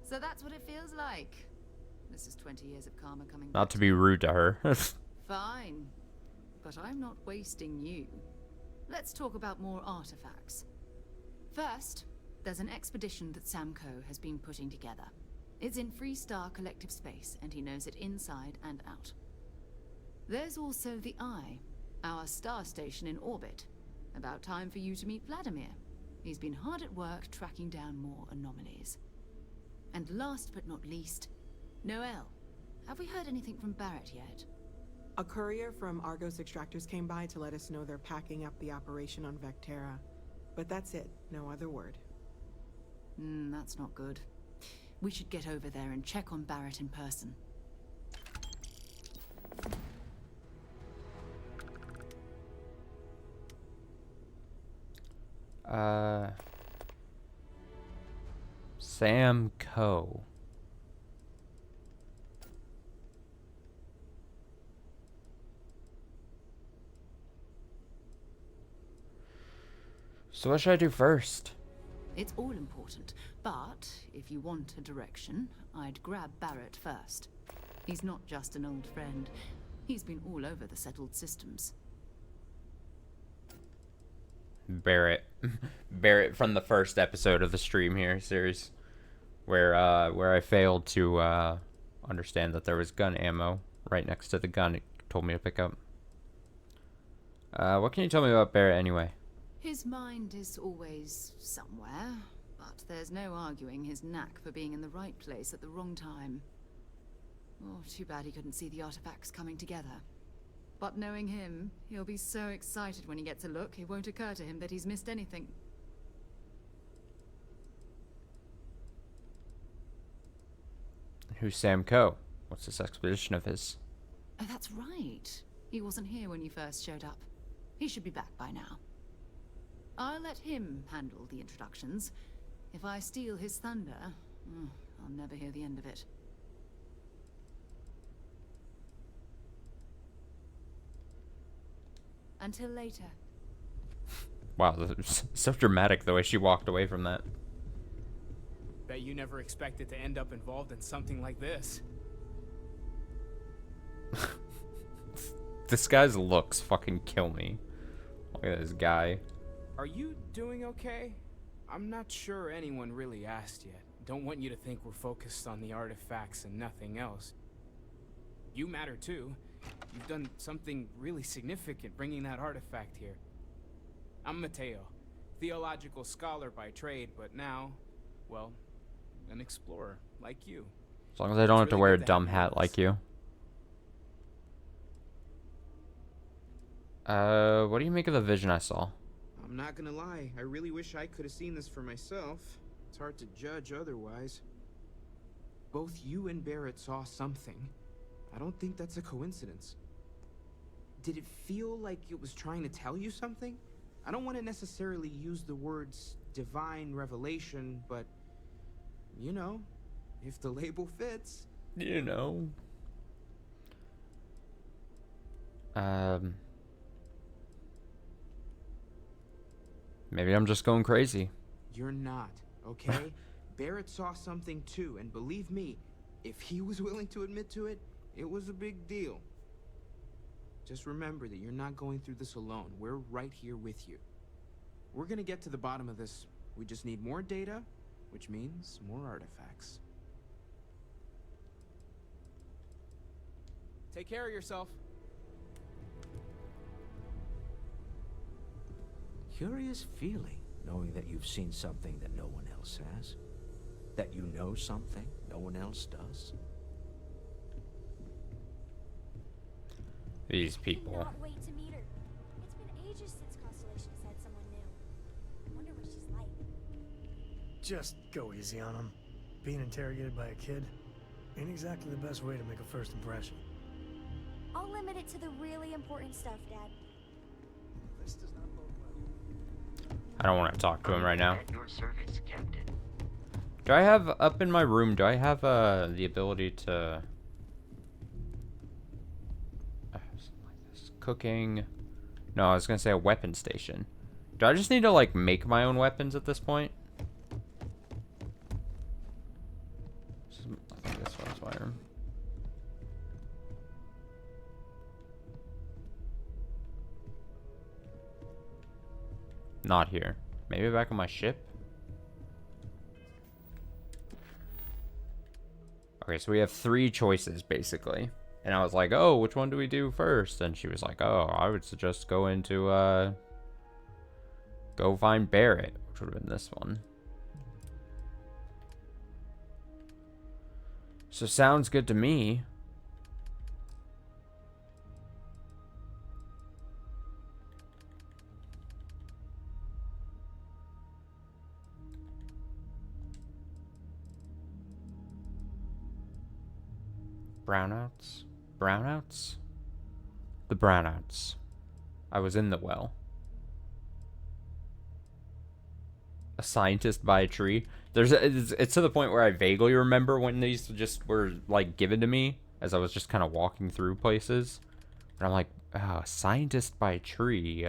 So that's what it feels like. This is 20 years of karma coming back. Not to be rude to her. Fine. But I'm not wasting you. Let's talk about more artifacts. First, there's an expedition that Samco has been putting together. It's in Freestar Collective Space, and he knows it inside and out. There's also the Eye, our star station in orbit. About time for you to meet Vladimir. He's been hard at work tracking down more anomalies. And last but not least, Noel. Have we heard anything from Barrett yet? A courier from Argos Extractors came by to let us know they're packing up the operation on Vectera. But that's it. No other word. That's not good. We should get over there and check on Barrett in person. Sam Coe. So what should I do first? It's all important, but if you want a direction, I'd grab Barrett first. He's not just an old friend. He's been all over the settled systems. Barrett. Barrett from the first episode of the stream here series, where I failed to understand that there was gun ammo right next to the gun it told me to pick up. What can you tell me about Barrett anyway? His mind is always somewhere, but there's no arguing his knack for being in the right place at the wrong time. Oh, too bad he couldn't see the artifacts coming together. But knowing him, he'll be so excited when he gets a look, it won't occur to him that he's missed anything. Who's Sam Coe? What's this expedition of his? Oh, that's right. He wasn't here when you first showed up. He should be back by now. I'll let him handle the introductions. If I steal his thunder, I'll never hear the end of it. Until later. Wow, that was so dramatic the way she walked away from that. Bet you never expected to end up involved in something like this. This guy's looks fucking kill me. Look at this guy. Are you doing okay? I'm not sure anyone really asked yet. Don't want you to think we're focused on the artifacts and nothing else. You matter too. You've done something really significant bringing that artifact here. I'm Mateo, theological scholar by trade, but now, well, an explorer like you. As long as I don't have to wear a dumb hat like you. What do you make of the vision I saw? I'm not gonna lie, I really wish I could have seen this for myself. It's hard to judge otherwise. Both you and Barrett saw something. I don't think that's a coincidence. Did it feel like it was trying to tell you something? I don't want to necessarily use the words divine revelation, but, you know, if the label fits. You know. Maybe I'm just going crazy. You're not, okay? Barrett saw something too, and believe me, if he was willing to admit to it, it was a big deal. Just remember that you're not going through this alone. We're right here with you. We're gonna get to the bottom of this. We just need more data, which means more artifacts. Take care of yourself. Curious feeling, knowing that you've seen something that no one else has. That you know something no one else does. These people. Cannot wait to meet her. It's been ages since Constellation said someone new. I wonder what she's like. Just go easy on him. Being interrogated by a kid ain't exactly the best way to make a first impression. I'll limit it to the really important stuff, Dad. This does not bode well. I don't want to talk to him right now. At your service, Captain. Do I have, up in my room, do I have the ability to... Cooking. No, I was gonna say a weapon station. Do I just need to like make my own weapons at this point? I think this one's my room. Not here. Maybe back on my ship. Okay, so we have 3 choices basically. And I was like, oh, which one do we do first? And she was like, oh, I would suggest go into, go find Barrett, which would have been this one. So sounds good to me. Brownouts? Brownouts? The brownouts. I was in the well. A scientist by a tree. It's to the point where I vaguely remember when these just were like given to me as I was just kind of walking through places. And I'm like, oh, a scientist by a tree.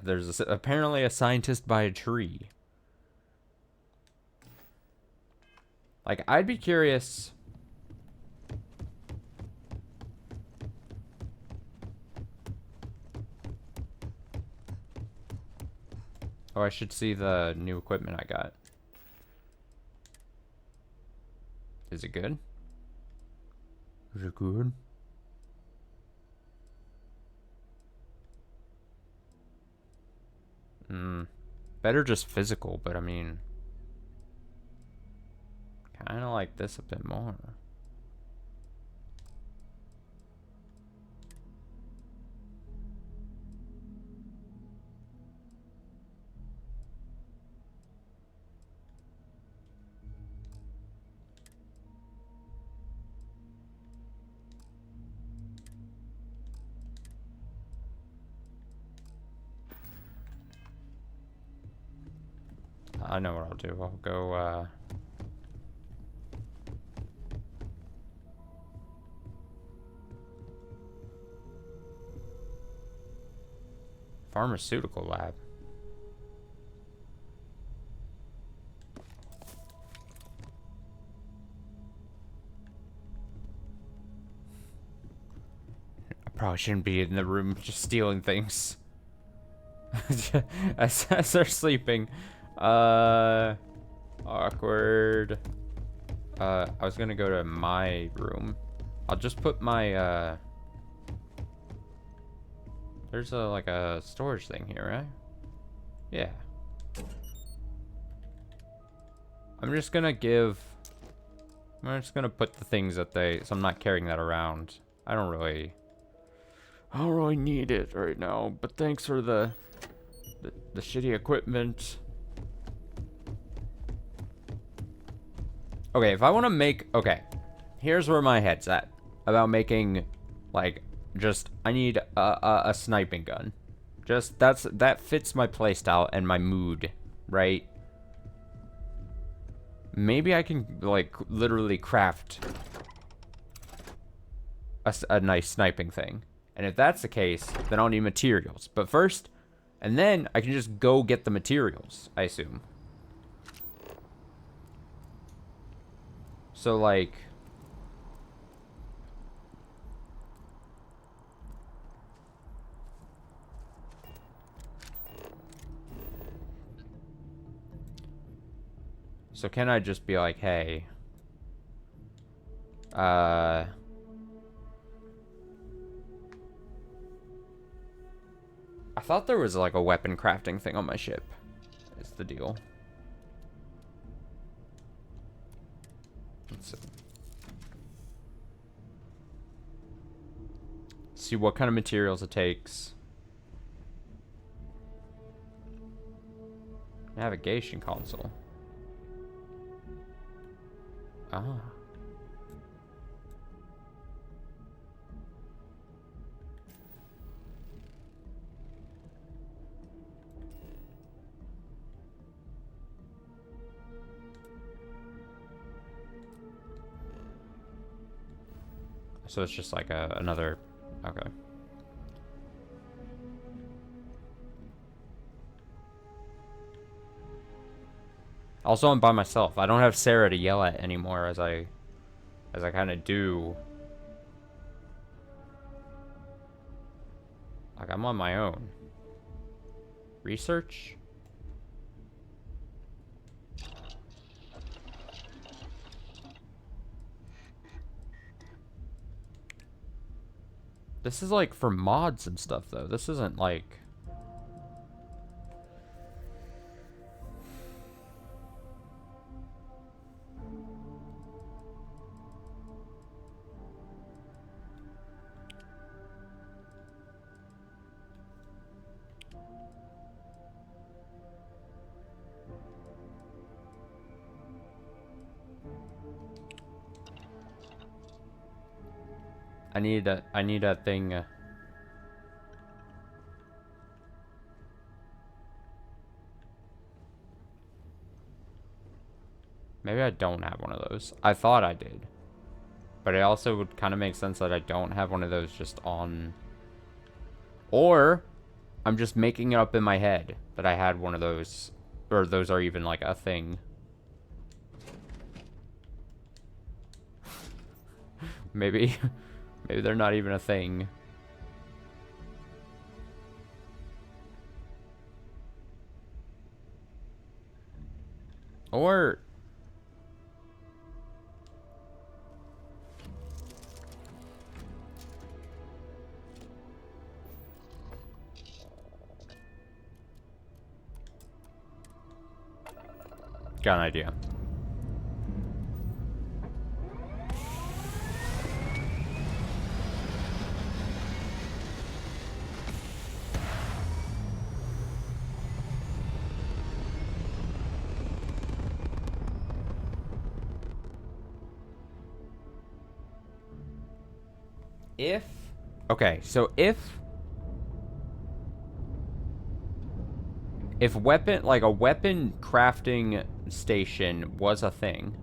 There's apparently a scientist by a tree. Like, I'd be curious Oh, I should see the new equipment I got. Is it good? Is it good? Better just physical, but I mean, kind of like this a bit more. I know what I'll do. I'll go, pharmaceutical lab. I probably shouldn't be in the room just stealing things. as they're sleeping. Awkward. I was gonna go to my room. I'll just put my, there's like a storage thing here, right? Yeah. I'm just gonna put the things that so I'm not carrying that around. I don't really need it right now, but thanks for the shitty equipment. Okay, if I want to make... Okay, here's where my head's at. About making, like, just... I need a sniping gun. Just, that fits my playstyle and my mood, right? Maybe I can, like, literally craft a nice sniping thing. And if that's the case, then I'll need materials. But first... And then I can just go get the materials, I assume. So, like... So can I just be like, hey... I thought there was like a weapon crafting thing on my ship. Is the deal. Let's see what kind of materials it takes. Navigation console. Ah. So it's just like another... Okay. Also, I'm by myself. I don't have Sarah to yell at anymore as I kind of do. Like, I'm on my own. Research? This is like for mods and stuff, though. This isn't like... I need a thing. Maybe I don't have one of those. I thought I did. But it also would kind of make sense that I don't have one of those just on... Or I'm just making it up in my head that I had one of those. Or those are even like a thing. Maybe... Maybe they're not even a thing. Or... got an idea. If... okay, so if weapon, like a weapon crafting station was a thing,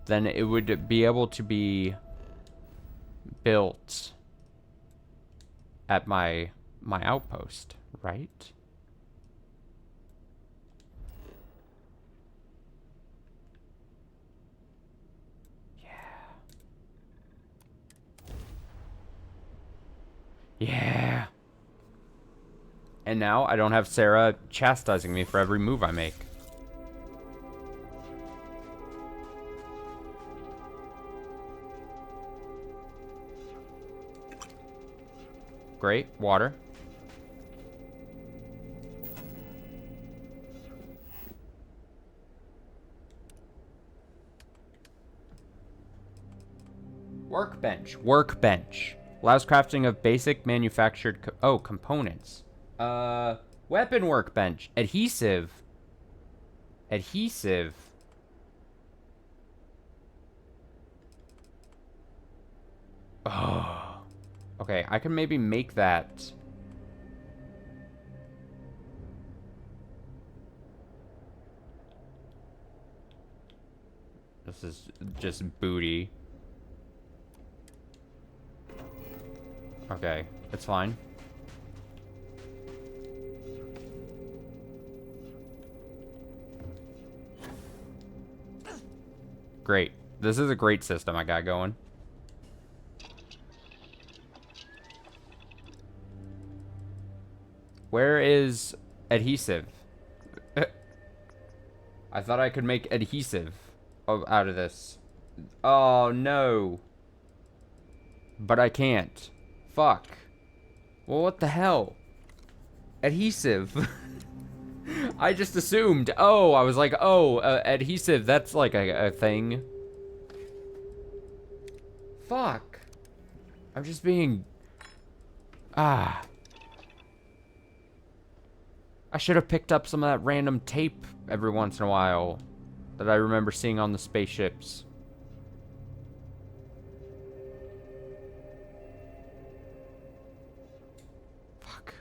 then it would be able to be built at my outpost, right? Yeah. And now I don't have Sarah chastising me for every move I make. Great. Water. Workbench. Workbench. Allows crafting of basic manufactured components. Weapon workbench. Adhesive. Adhesive. Oh. Okay, I can maybe make that. This is just booty. Okay, it's fine. Great. This is a great system I got going. Where is adhesive? I thought I could make adhesive out of this. Oh, no. But I can't. Fuck. Well, what the hell? Adhesive. I just assumed. Oh, I was like, oh, adhesive, that's like a thing. Fuck. I'm just being... ah. I should have picked up some of that random tape every once in a while that I remember seeing on the spaceships. Fuck.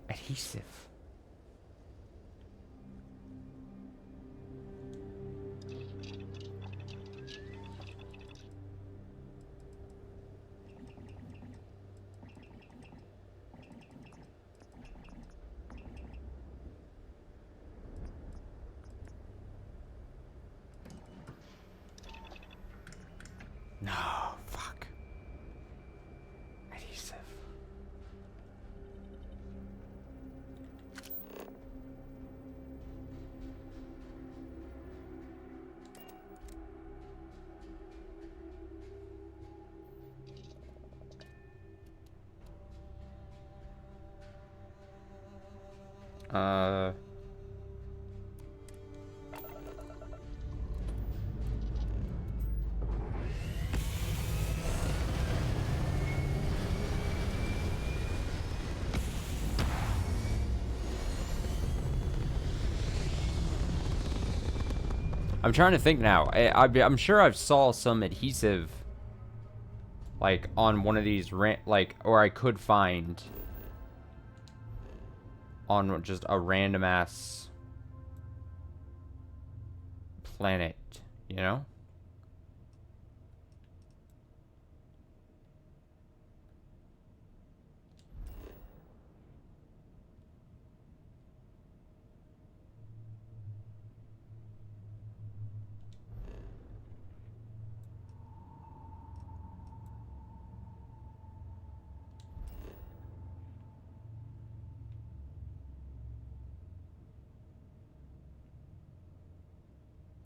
Adhesive. No, fuck. Adhesive. I'm trying to think now. I'm sure I've saw some adhesive, like, on one of these, or I could find on just a random ass planet, you know?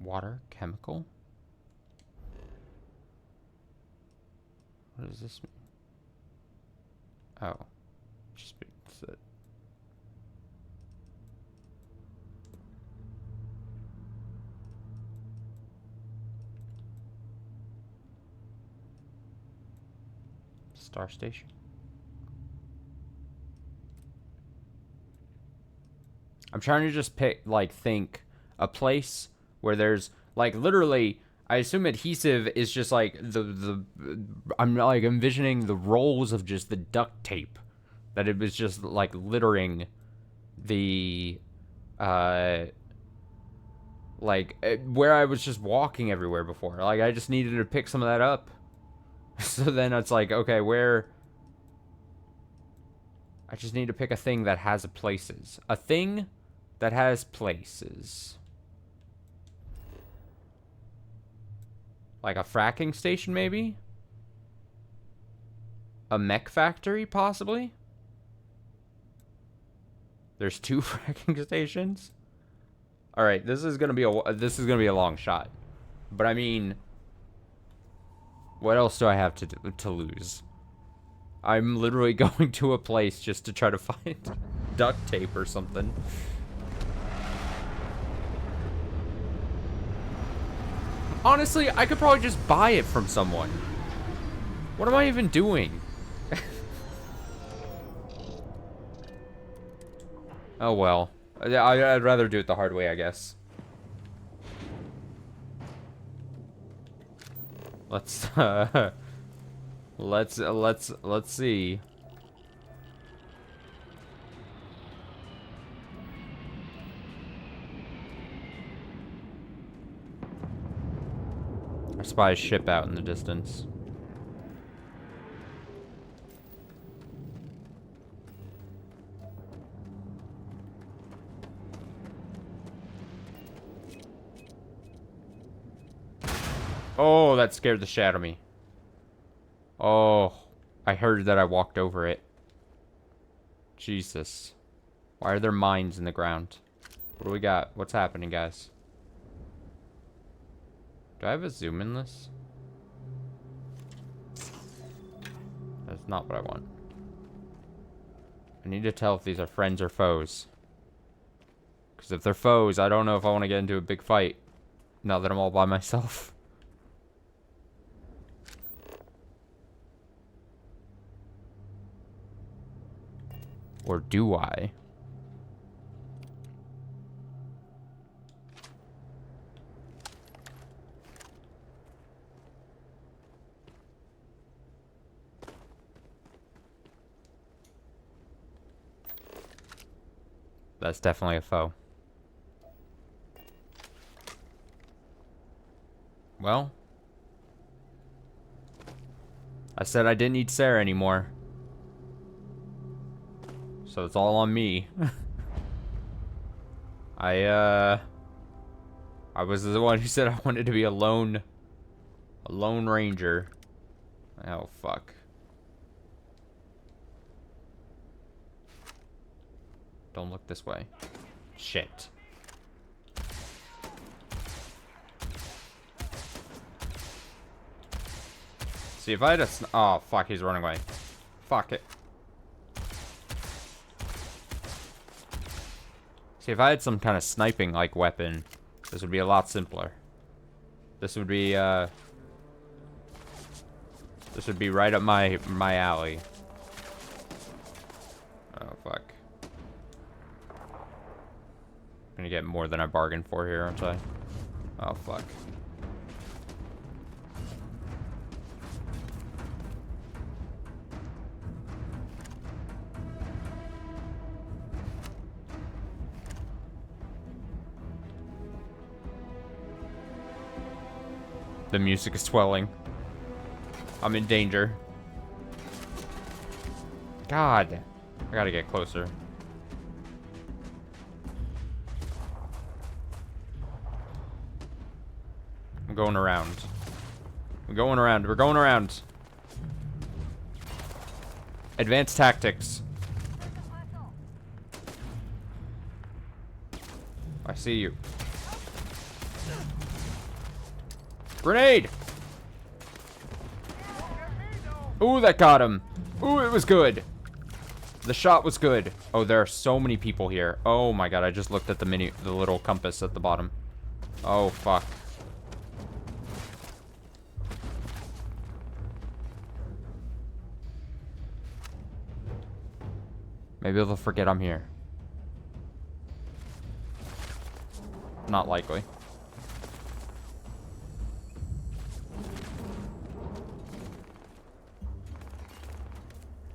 Water, chemical. What does this mean? Oh, just means that. Star station. I'm trying to just think a place where there's like literally, I assume adhesive is just like I'm like envisioning the rolls of just the duct tape that it was just like littering the where I was just walking everywhere before. Like I just needed to pick some of that up. So then it's like, okay, where I just need to pick a thing that has places. A thing that has places. Like a fracking station, maybe? A mech factory, possibly? There's 2 fracking stations? Alright, this is gonna be a long shot. But I mean, what else do I have to lose? I'm literally going to a place just to try to find duct tape or something. Honestly, I could probably just buy it from someone. What am I even doing? Oh well. I'd rather do it the hard way, I guess. Let's let's see. I spy a ship out in the distance. Oh, that scared the shit out of me. Oh, I heard that I walked over it. Jesus. Why are there mines in the ground? What do we got? What's happening, guys? Do I have a zoom in this? That's not what I want. I need to tell if these are friends or foes. Because if they're foes, I don't know if I want to get into a big fight. Now that I'm all by myself. Or do I? That's definitely a foe. Well, I said I didn't need Sarah anymore. So it's all on me. I was the one who said I wanted to be a lone ranger. Oh, fuck. Don't look this way. Shit. See, if I had a oh, fuck, he's running away. Fuck it. See, if I had some kind of sniping like weapon, this would be a lot simpler. This would be right up my alley. Oh fuck. I'm gonna get more than I bargained for here, aren't I? Oh fuck. The music is swelling. I'm in danger. God. I gotta get closer. I'm going around. I'm going around. We're going around. Advanced tactics. I see you. Grenade! Ooh, that got him. Ooh, it was good. The shot was good. Oh, there are so many people here. Oh my god, I just looked at the little compass at the bottom. Oh, fuck. Maybe they'll forget I'm here. Not likely.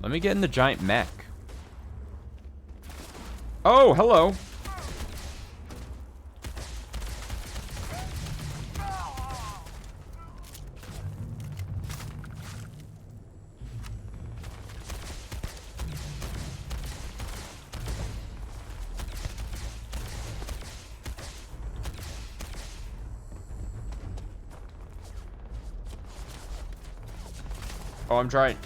Let me get in the giant mech. Oh, hello. Oh, I'm trying.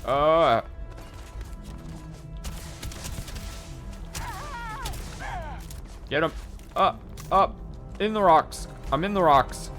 Get him. Up. In the rocks. I'm in the rocks.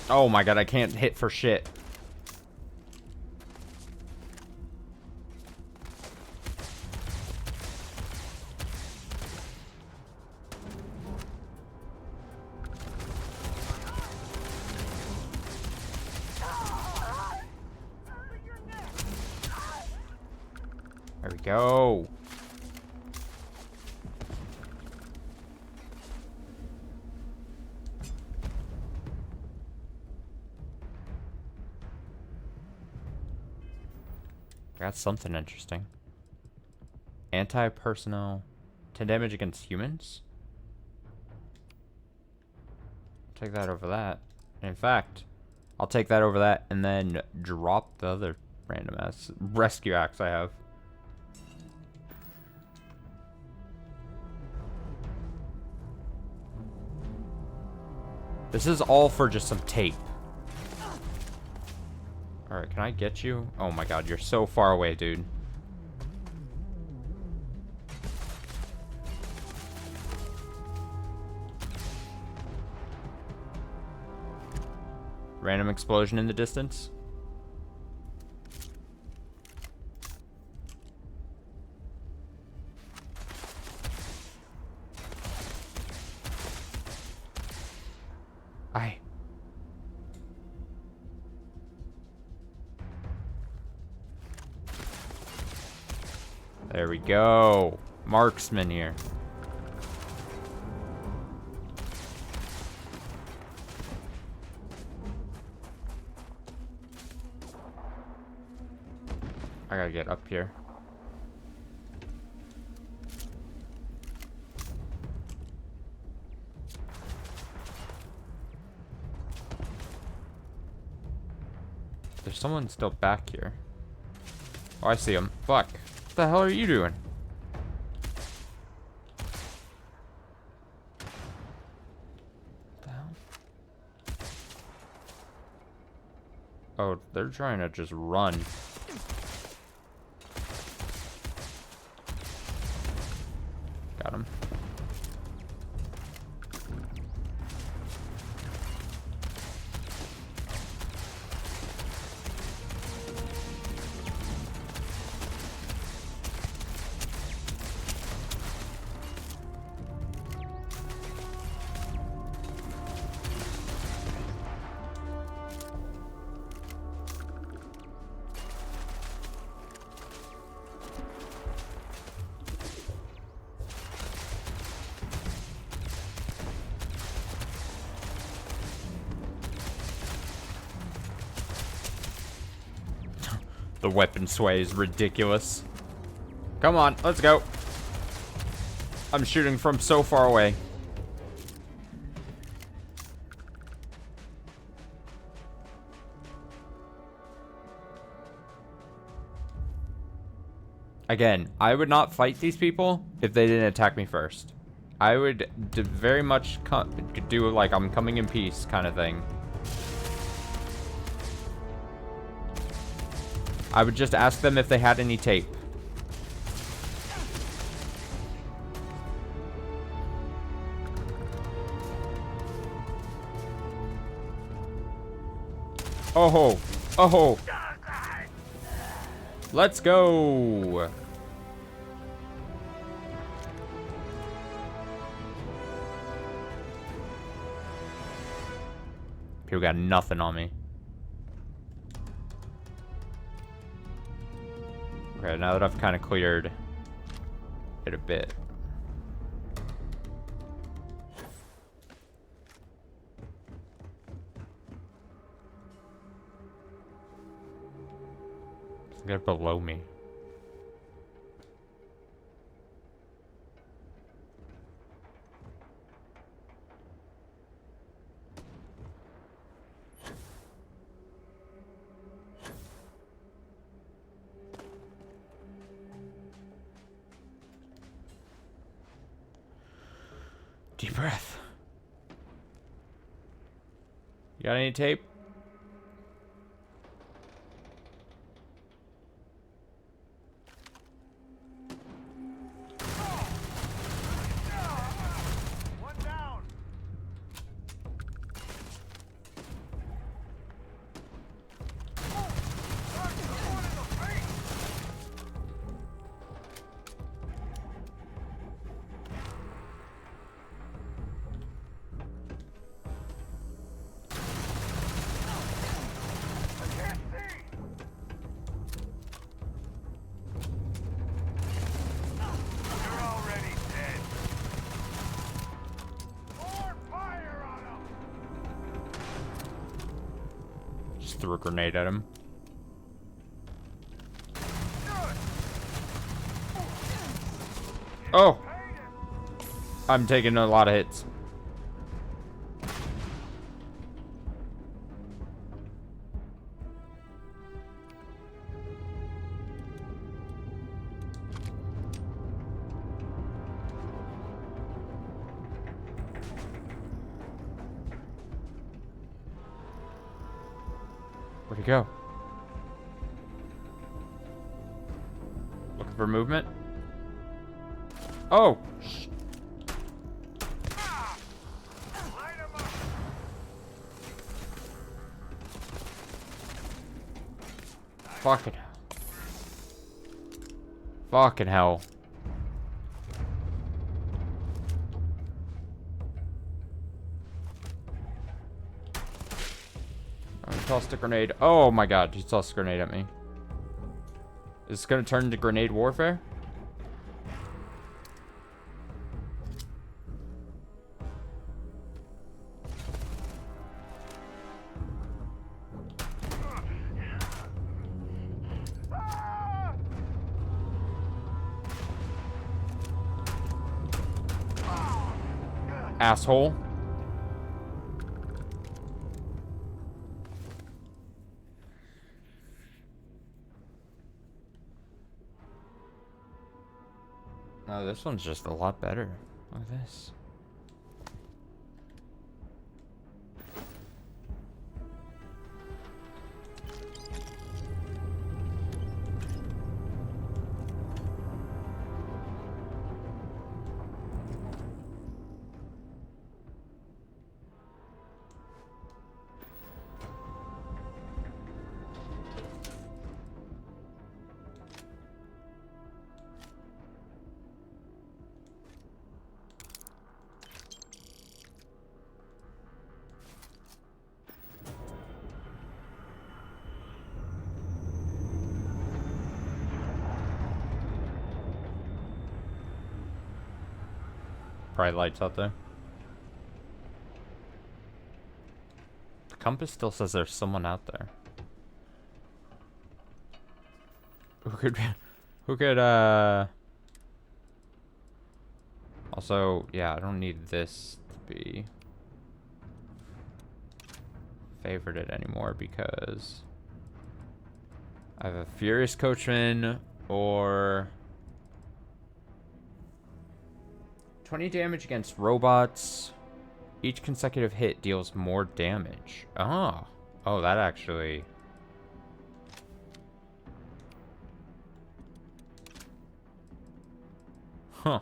Oh my god, I can't hit for shit. There we go. That's something interesting. Anti-personnel. 10 damage against humans? Take that over that. In fact, I'll take that over that and then drop the other random ass rescue axe I have. This is all for just some tape. Alright, can I get you? Oh my god, you're so far away, dude. Random explosion in the distance. There we go. Marksman here. I gotta get up here. There's someone still back here. Oh, I see him. Fuck. What the hell are you doing? What the hell? Oh, they're trying to just run. Got him. The weapon sway is ridiculous. Come on, let's go. I'm shooting from so far away. Again, I would not fight these people if they didn't attack me first. I would very much do like I'm coming in peace kind of thing. I would just ask them if they had any tape. Oh, oh, let's go. People got nothing on me. Okay, now that I've kind of cleared it a bit. They're below me. Deep breath. You got any tape? Threw a grenade at him. Oh! I'm taking a lot of hits. Where'd he go? Looking for movement? Oh! Fucking hell. Fucking hell. Tossed a grenade. Oh my god, he tossed a grenade at me. Is this gonna turn into grenade warfare? Asshole. Oh, this one's just a lot better. Look at this. Bright lights out there. The compass still says there's someone out there. Who could also, yeah, I don't need this to be favorited anymore because I have a Furious Coachman, Or 20 damage against robots. Each consecutive hit deals more damage. Oh. Oh, that actually... Huh.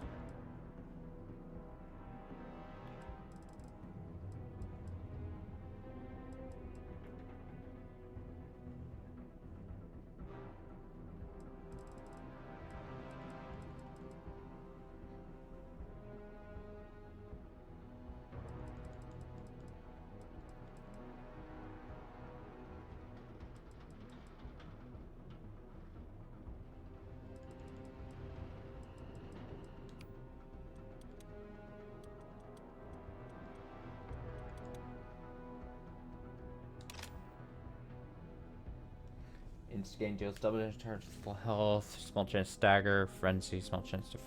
Instant deals double damage, charge full health, small chance stagger, frenzy, small chance to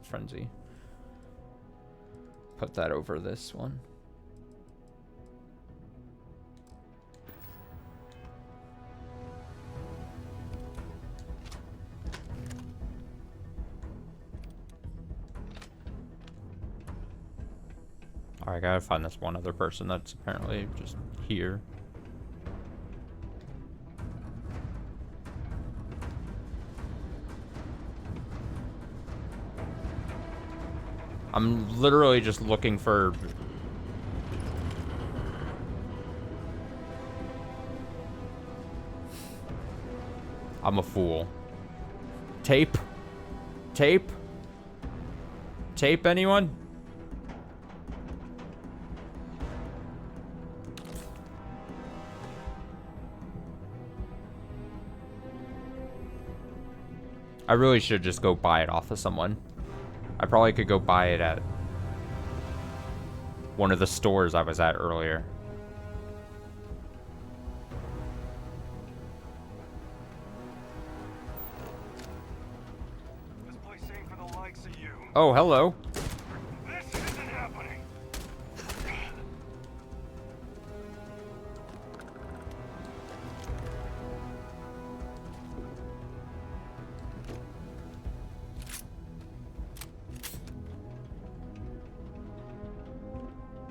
frenzy. Put that over this one. Alright, I gotta find this one other person that's apparently just here. I'm literally just looking for... I'm a fool. Tape? Tape? Tape, anyone? I really should just go buy it off of someone. I probably could go buy it at one of the stores I was at earlier. This place ain't for the likes of you. Oh, hello. This isn't happening.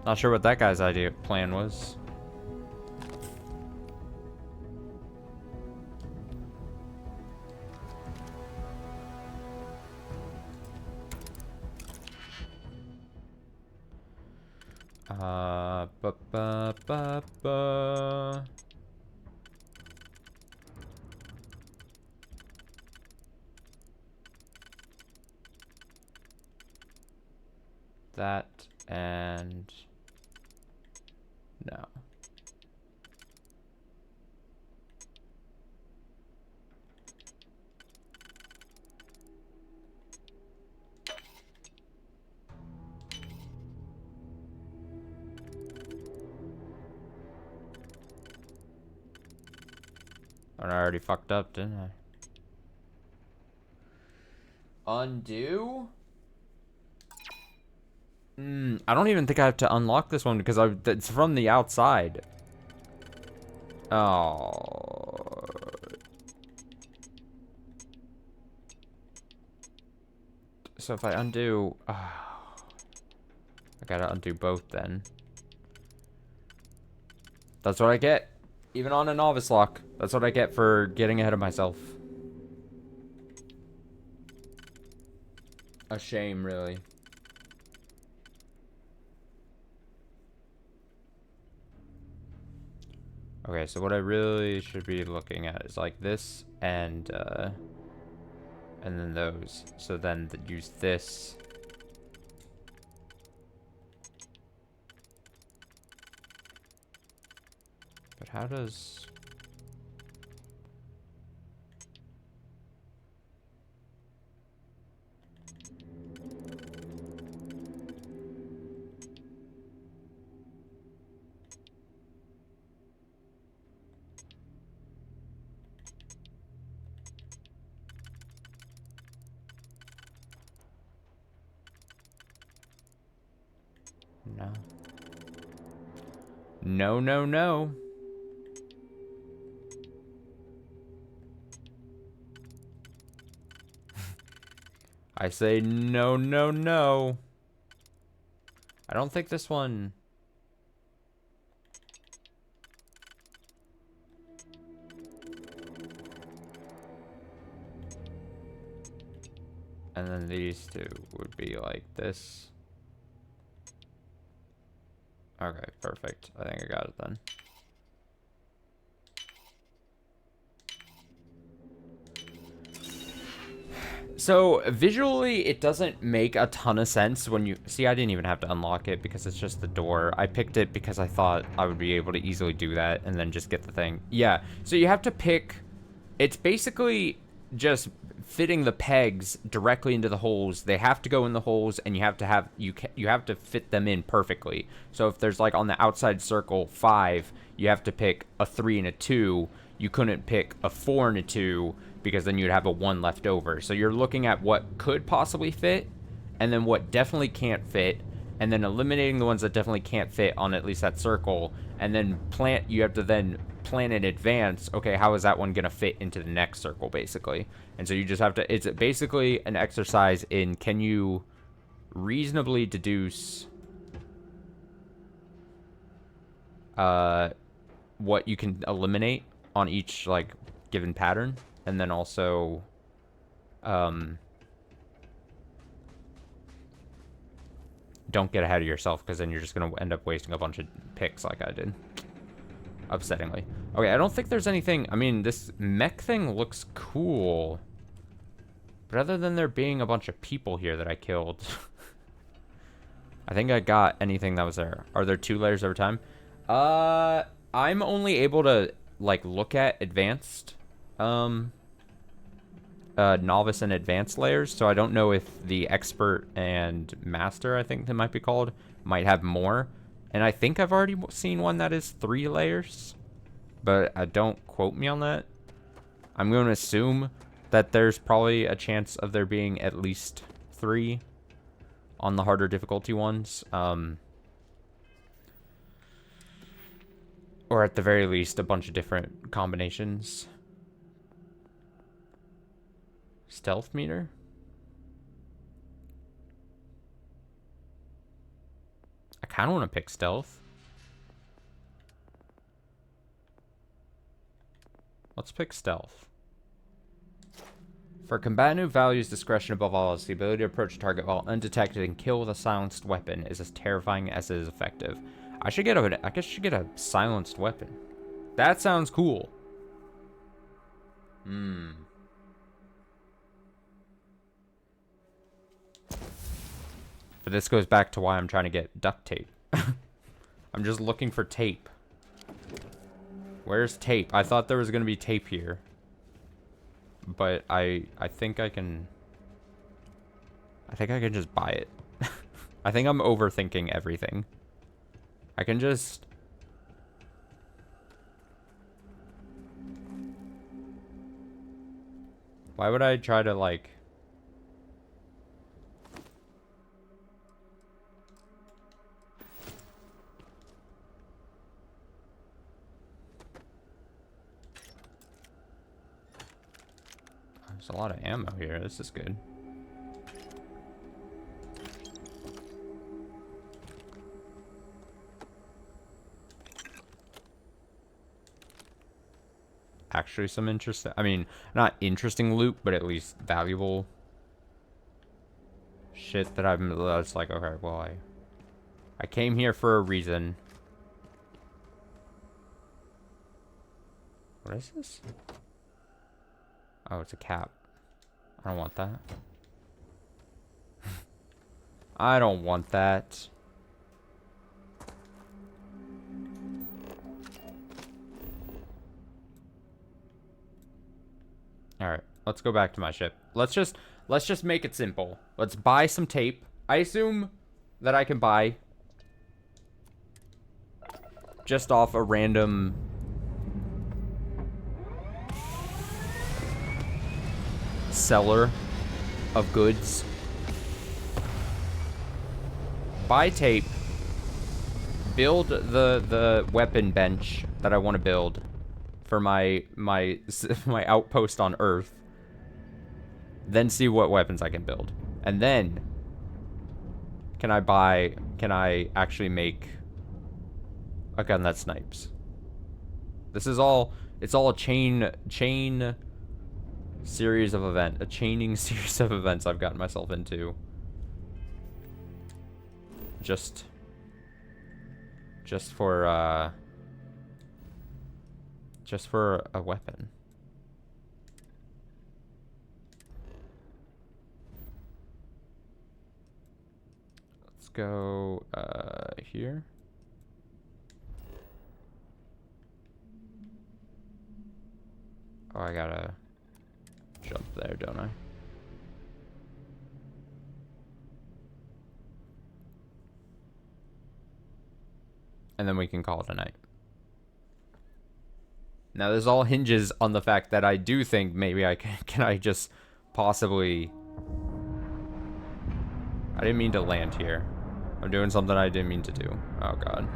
Not sure what that guy's plan was. Ba ba ba ba. That and no. And I already fucked up, didn't I? Undo? I don't even think I have to unlock this one because it's from the outside. Oh. So if I undo... Oh. I gotta undo both then. That's what I get. Even on a novice lock. That's what I get for getting ahead of myself. A shame, really. Okay, so what I really should be looking at is like this and then those. So then use this. But how does... No. No, no, no. I say no, no, no. I don't think this one... And then these two would be like this. Okay, perfect. I think I got it then. So visually, it doesn't make a ton of sense when you see. I didn't even have to unlock it because it's just the door. I picked it because I thought I would be able to easily do that and then just get the thing. Yeah. So you have to pick. It's basically just fitting the pegs directly into the holes. They have to go in the holes, and you have to fit them in perfectly. So if there's like on the outside circle 5, you have to pick a 3 and a 2. You couldn't pick a 4 and a 2 because then you'd have a 1 left over. So you're looking at what could possibly fit, and then what definitely can't fit, and then eliminating the ones that definitely can't fit on at least that circle, and then you have to then plan in advance, okay, how is that one going to fit into the next circle, basically. And so you just have to, it's basically an exercise in, can you reasonably deduce what you can eliminate on each, like, given pattern, and then also don't get ahead of yourself, because then you're just going to end up wasting a bunch of picks like I did. Upsettingly. Okay, I don't think there's anything... I mean, this mech thing looks cool. But other than there being a bunch of people here that I killed... I think I got anything that was there. Are there 2 layers over time? I'm only able to, like, look at advanced... novice and advanced layers, so I don't know if the expert and master, I think they might be called, might have more. And I think I've already seen one that is 3 layers, but don't quote me on that. I'm going to assume that there's probably a chance of there being at least 3 on the harder difficulty ones. Or at the very least, a bunch of different combinations. Stealth meter? I kind of want to pick stealth. Let's pick stealth. For combatant who values discretion above all else, the ability to approach a target while undetected and kill with a silenced weapon is as terrifying as it is effective. I guess I should get a silenced weapon. That sounds cool. But this goes back to why I'm trying to get duct tape. I'm just looking for tape. Where's tape? I thought there was going to be tape here. But I think I can... I think I can just buy it. I think I'm overthinking everything. I can just... Why would I try to, like... There's a lot of ammo here. This is good. Actually, some interesting... I mean, not interesting loot, but at least valuable shit that that's like, okay, well, I came here for a reason. What is this? Oh, it's a cap. I don't want that. I don't want that. Alright, let's go back to my ship. Let's just make it simple. Let's buy some tape. I assume that I can buy just off a random seller of goods. Buy tape. Build the weapon bench that I want to build for my outpost on Earth. Then see what weapons I can build. And then can I actually make a gun that snipes? This is all, it's all a chain series of events, a chaining series of events I've gotten myself into. Just for a weapon. Let's go here. Oh, I gotta jump there, don't I? And then we can call it a night. Now, this all hinges on the fact that I do think maybe I can I just possibly... I didn't mean to land here. I'm doing something I didn't mean to do. Oh, God.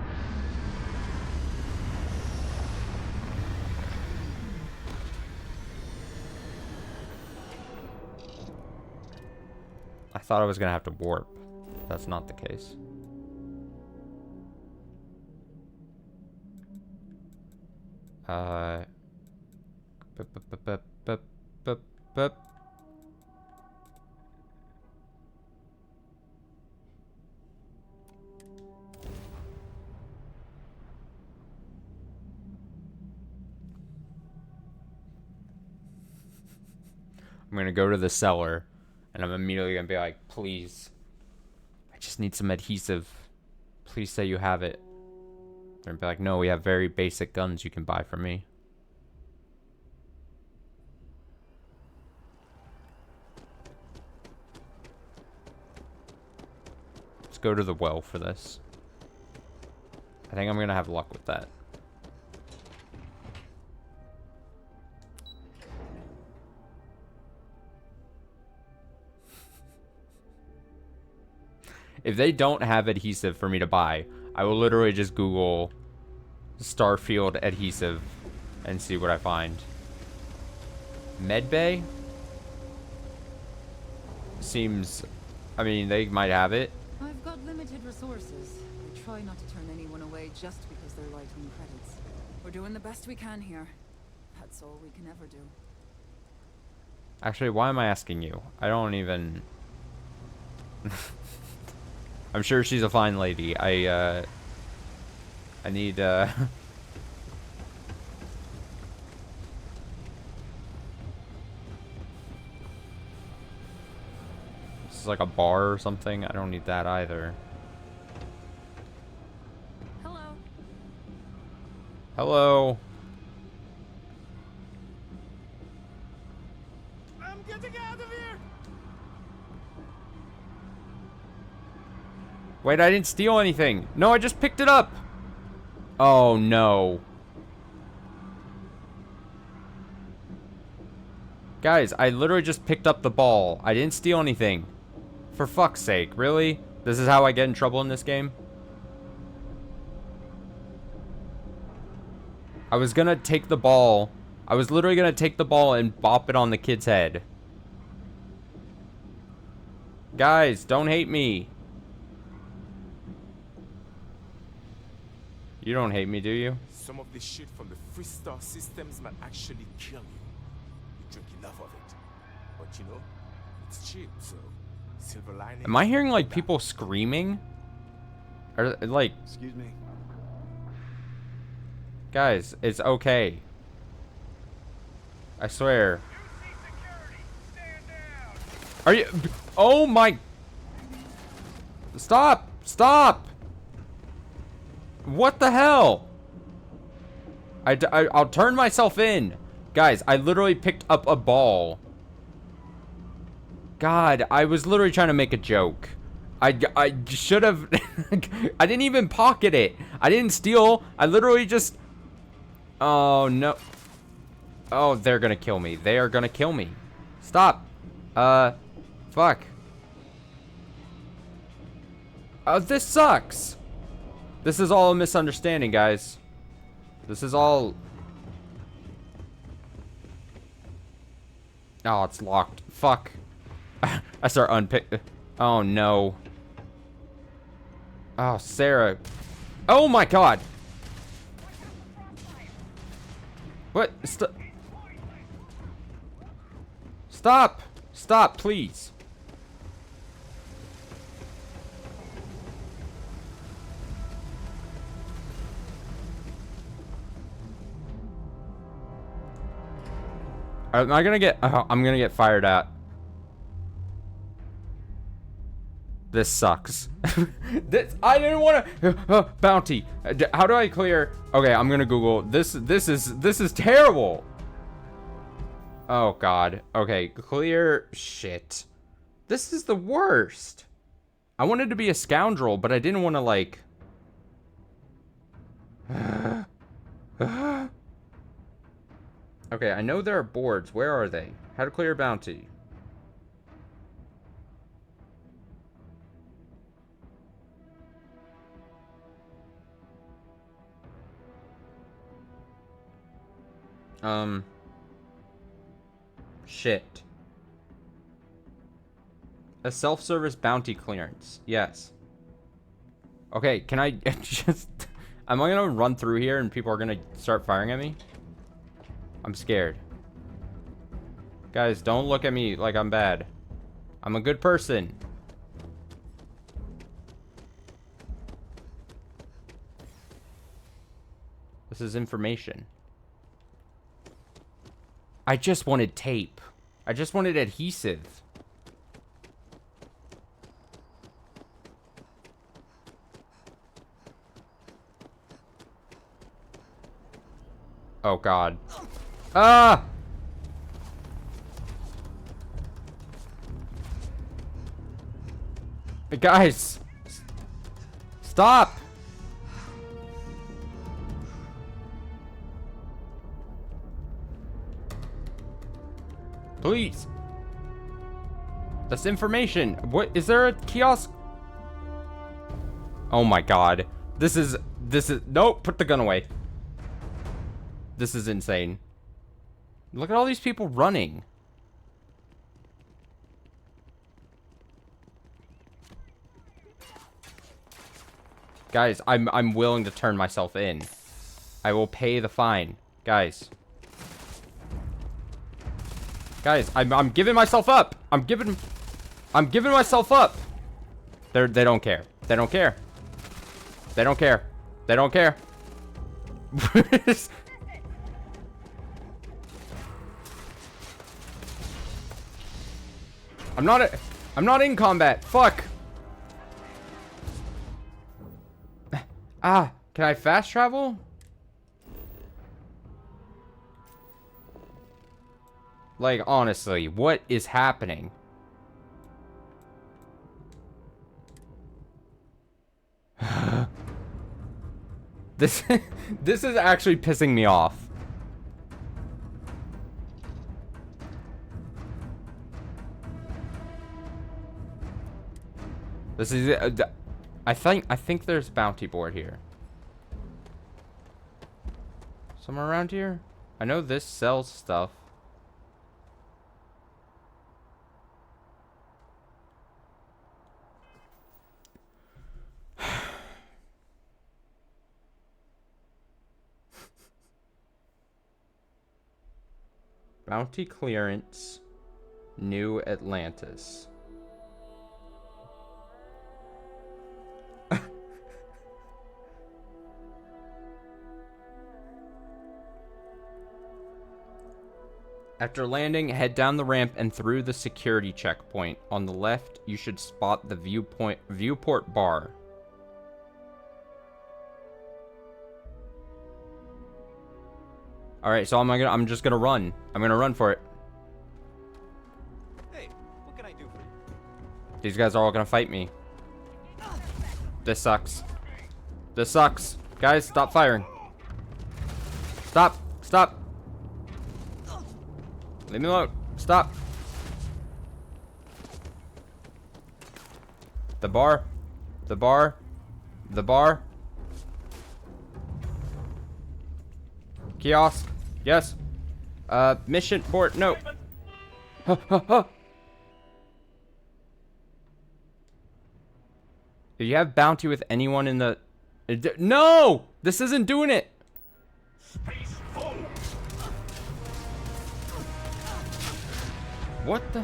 I thought I was gonna have to warp. That's not the case. I'm gonna go to the cellar, and I'm immediately gonna be like, please, I just need some adhesive. Please say you have it. They're gonna be like, no, we have very basic guns you can buy from me. Let's go to the well for this. I think I'm gonna have luck with that. If they don't have adhesive for me to buy, I will literally just Google Starfield adhesive and see what I find. Medbay? Seems... I mean, they might have it. I've got limited resources. I try not to turn anyone away just because they're light on credits. We're doing the best we can here. That's all we can ever do. Actually, why am I asking you? I don't even... I'm sure she's a fine lady. I need, This is like a bar or something. I don't need that either. Hello. Hello. I'm getting out of here. Wait, I didn't steal anything. No, I just picked it up. Oh, no. Guys, I literally just picked up the ball. I didn't steal anything. For fuck's sake, really? This is how I get in trouble in this game? I was gonna take the ball. I was literally gonna take the ball and bop it on the kid's head. Guys, don't hate me. You don't hate me, do you? Some of the shit from the Freestar systems might actually kill you. You drink enough of it. But you know, it's cheap, so silver lining. Am I hearing like people screaming? Or like... Excuse me. Guys, it's okay. I swear. Are you... Oh my... Stop! Stop! What the hell? I'll turn myself in. Guys, I literally picked up a ball. God, I was literally trying to make a joke. I should have... I didn't even pocket it. I didn't steal. I literally just... Oh, no. Oh, they're gonna kill me. They are gonna kill me. Stop. Fuck. Oh, this sucks. This is all a misunderstanding, guys. This is all... Oh, it's locked. Fuck. I start unpick. Oh no. Oh, Sarah. Oh my god. What? Stop! Stop, please. Am I gonna get... Oh, I'm gonna get fired at. This sucks. I didn't want to... bounty. How do I clear... Okay, I'm gonna Google. This is terrible. Oh, God. Okay, clear... Shit. This is the worst. I wanted to be a scoundrel, but I didn't want to, like... Okay, I know there are boards. Where are they? How to clear bounty. Shit. A self-service bounty clearance. Yes. Okay, can I just... Am I gonna run through here and people are gonna start firing at me? I'm scared. Guys, don't look at me like I'm bad. I'm a good person. This is information. I just wanted tape. I just wanted adhesive. Oh, God. Ah! Guys! Stop! Please. That's information. What? Is there a kiosk? Oh my God. This is, nope, put the gun away. This is insane. Look at all these people running. Guys, I'm willing to turn myself in. I will pay the fine. Guys. Guys, I'm giving myself up. I'm giving myself up. They don't care. They don't care. They don't care. They don't care. I'm not in combat. Fuck. Ah, can I fast travel? Like, honestly, what is happening? This is actually pissing me off. This is I think there's a bounty board here. Somewhere around here? I know this sells stuff. Bounty clearance, New Atlantis. After landing, head down the ramp and through the security checkpoint. On the left, you should spot the viewport bar. All right, so I'm just gonna run. I'm gonna run for it. Hey, what can I do for you? These guys are all gonna fight me. This sucks. This sucks. Guys, stop firing. Stop. Stop. Leave me alone. Stop. The bar. The bar. The bar. Kiosk. Yes. Mission board. No. Do you have bounty with anyone in the... No! This isn't doing it! What the...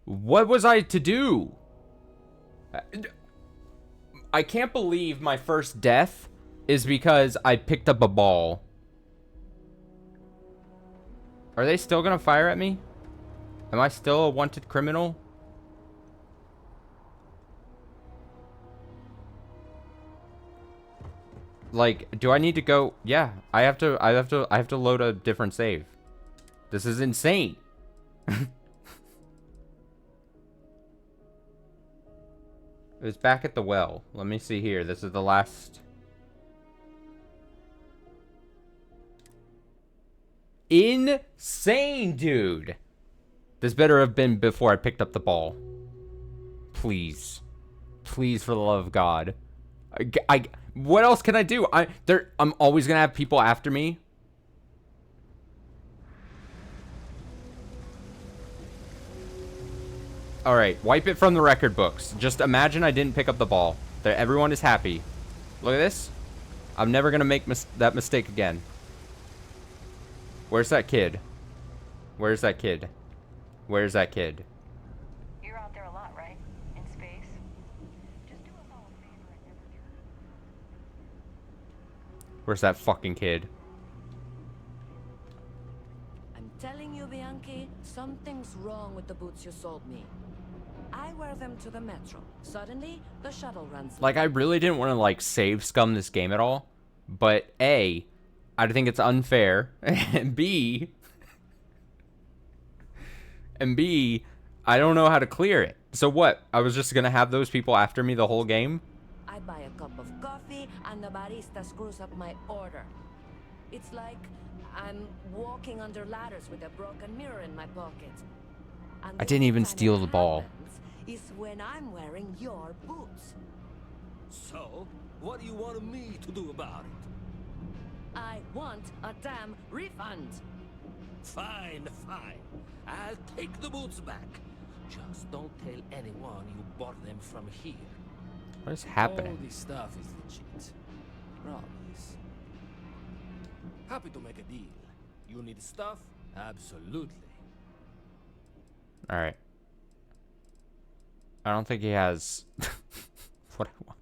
What was I to do? I can't believe my first death is because I picked up a ball. Are they still gonna fire at me? Am I still a wanted criminal? Like, do I need to go? Yeah, I have to load a different save. This is insane. It was back at the well. Let me see here. This is the last. Insane, dude. This better have been before I picked up the ball. Please. Please, for the love of God. What else can I do? I'm always gonna have people after me. Alright, wipe it from the record books. Just imagine I didn't pick up the ball. That everyone is happy. Look at this. I'm never gonna make that mistake again. Where's that kid? Where's that kid? Where's that kid? You're out there a lot, right? In space? Just do us all a favor and never turn. Where's that fucking kid? I'm telling you, Bianchi, something's wrong with the boots you sold me. I wear them to the metro. Suddenly, the shuttle runs late. Like, I really didn't want to, like, save scum this game at all. But, A, I think it's unfair. And B, I don't know how to clear it. So what? I was just going to have those people after me the whole game? I buy a cup of coffee, and the barista screws up my order. It's like I'm walking under ladders with a broken mirror in my pocket. And I didn't even steal the ball. Is when I'm wearing your boots. So, what do you want me to do about it? I want a damn refund. Fine, fine. I'll take the boots back. Just don't tell anyone you bought them from here. What is happening? All this stuff is legit. Promise. Happy to make a deal. You need stuff? Absolutely. Alright. I don't think he has what I want.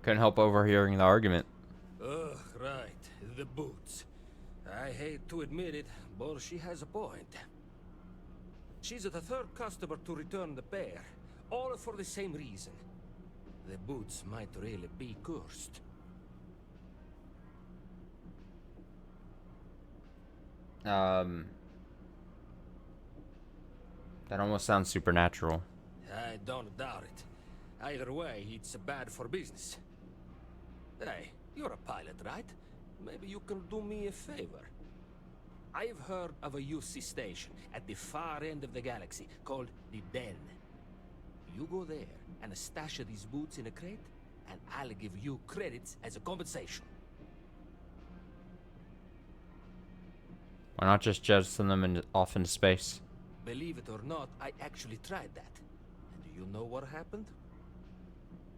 Couldn't help overhearing the argument. Ugh, right. The boots. I hate to admit it, but she has a point. She's the third customer to return the pair, all for the same reason. The boots might really be cursed. That almost sounds supernatural. I don't doubt it. Either way, it's bad for business. Hey, you're a pilot, right? Maybe you can do me a favor. I've heard of a UC station at the far end of the galaxy called the Den. You go there and stash these boots in a crate, and I'll give you credits as a compensation. Why not just jettison them off into space? Believe it or not, I actually tried that. And do you know what happened?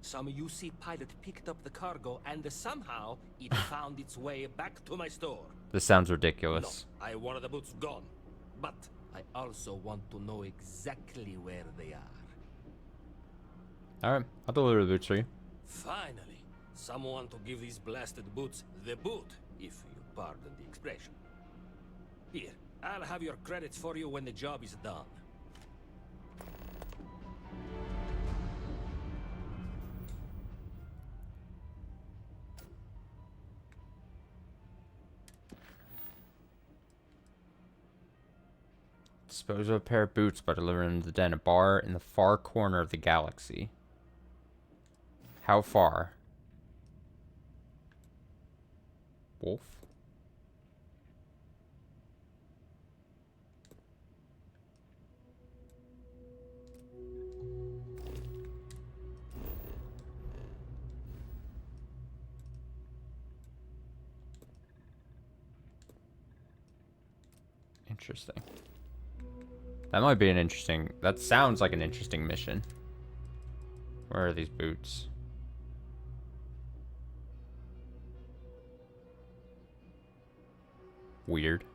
Some UC pilot picked up the cargo, and somehow it found its way back to my store. This sounds ridiculous. No, I wanted the boots gone. But I also want to know exactly where they are. Alright, I'll deliver the boots for you. Finally, someone to give these blasted boots the boot, if you pardon the expression. Here, I'll have your credits for you when the job is done. Dispose of a pair of boots by delivering them to the Den, a bar in the far corner of the galaxy. How far? Wolf? Interesting. That might be an interesting... That sounds like an interesting mission. Where are these boots? Weird.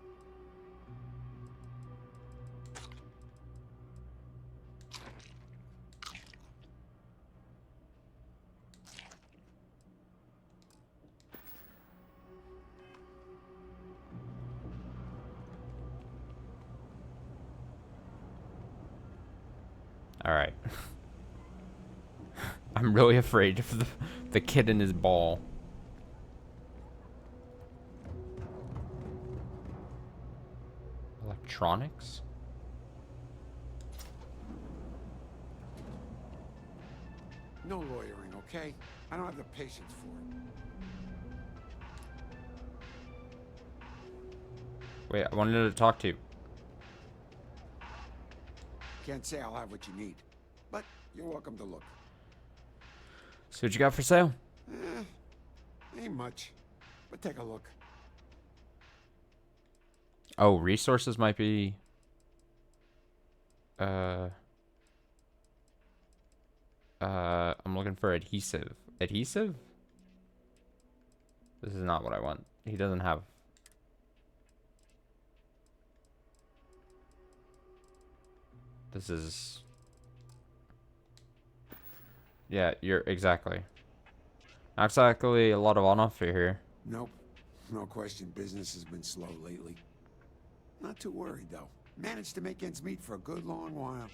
All right. I'm really afraid of the kid and his ball. Electronics? No lawyering, okay? I don't have the patience for it. Wait, I wanted to talk to you. Can't say I'll have what you need, but you're welcome to look. So what you got for sale? Ain't much, but take a look. Oh, resources might be... I'm looking for adhesive. Adhesive? This is not what I want. He doesn't have... This is... Yeah, you're exactly. Not exactly a lot of on-offer here. Nope. No question, business has been slow lately. Not too worried, though. Managed to make ends meet for a good long while.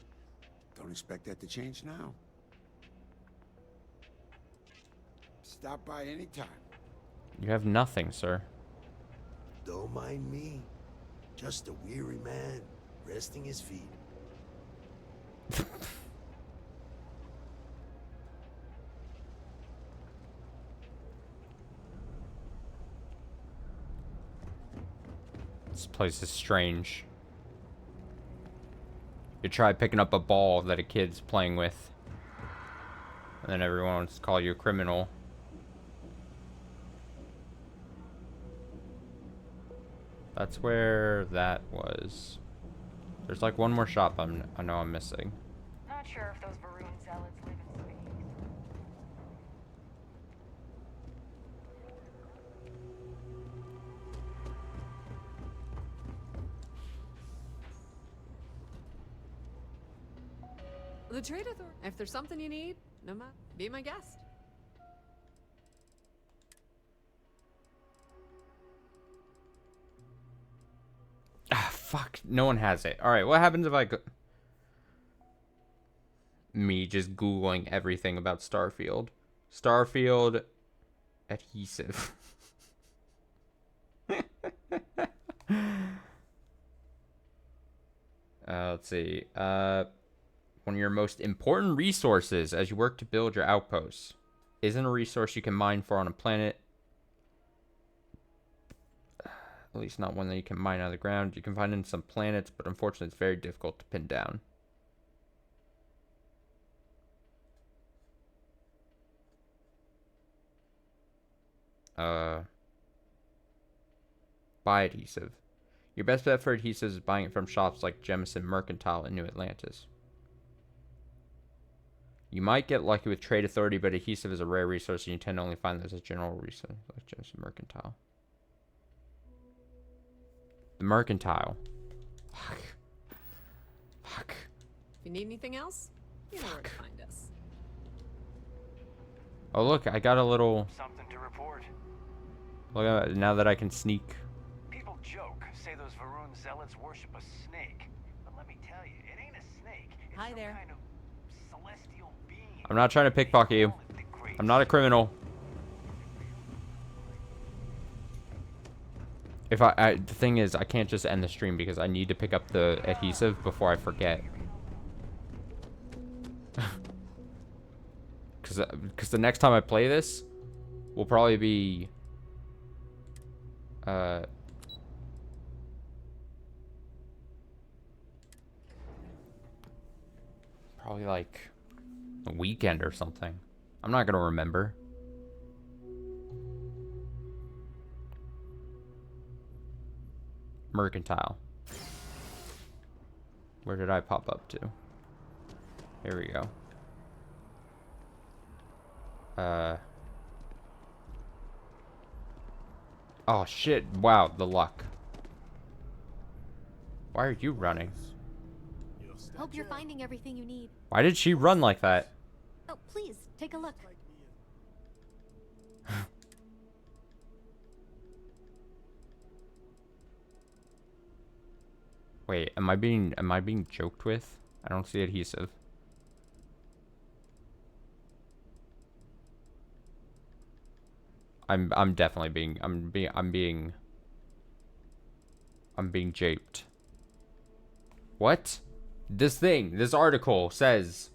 Don't expect that to change now. Stop by anytime. You have nothing, sir. Don't mind me. Just a weary man, resting his feet. This place is strange. You try picking up a ball that a kid's playing with, and then everyone wants to call you a criminal. That's where that was. There's like one more shop I know I'm missing. Not sure if those Varun zealots live in space. The trade authority. If there's something you need, no matter, be my guest. Ah, fuck. No one has it. Alright, what happens if I go... Me just Googling everything about Starfield. Starfield adhesive. Let's see. One of your most important resources as you work to build your outposts. Isn't a resource you can mine for on a planet. At least not one that you can mine out of the ground. You can find it in some planets, but unfortunately it's very difficult to pin down. Buy adhesive. Your best bet for adhesives is buying it from shops like Jemison Mercantile in New Atlantis. You might get lucky with Trade Authority, but adhesive is a rare resource and you tend to only find those as general resource like Jemison Mercantile. The Mercantile. Fuck. Fuck. If you need anything else, you know where to find us. Oh look, I got a little... Something to report. Look at that, now that I can sneak. People joke, say those Varun zealots worship a snake. But let me tell you, it ain't a snake. It's Hi there. Kind of celestial being. I'm not trying to pickpocket you. I'm not a criminal. If the thing is, I can't just end the stream because I need to pick up the adhesive before I forget. Because the next time I play this will probably be probably like a weekend or something. I'm not gonna remember. Mercantile. Where did I pop up to? Here we go. Oh shit, wow, the luck. Why are you running? Hope you're finding everything you need. Why did she run like that? Oh, please, take a look. Wait, am I being joked with? I don't see adhesive. I'm definitely being japed. What? This article says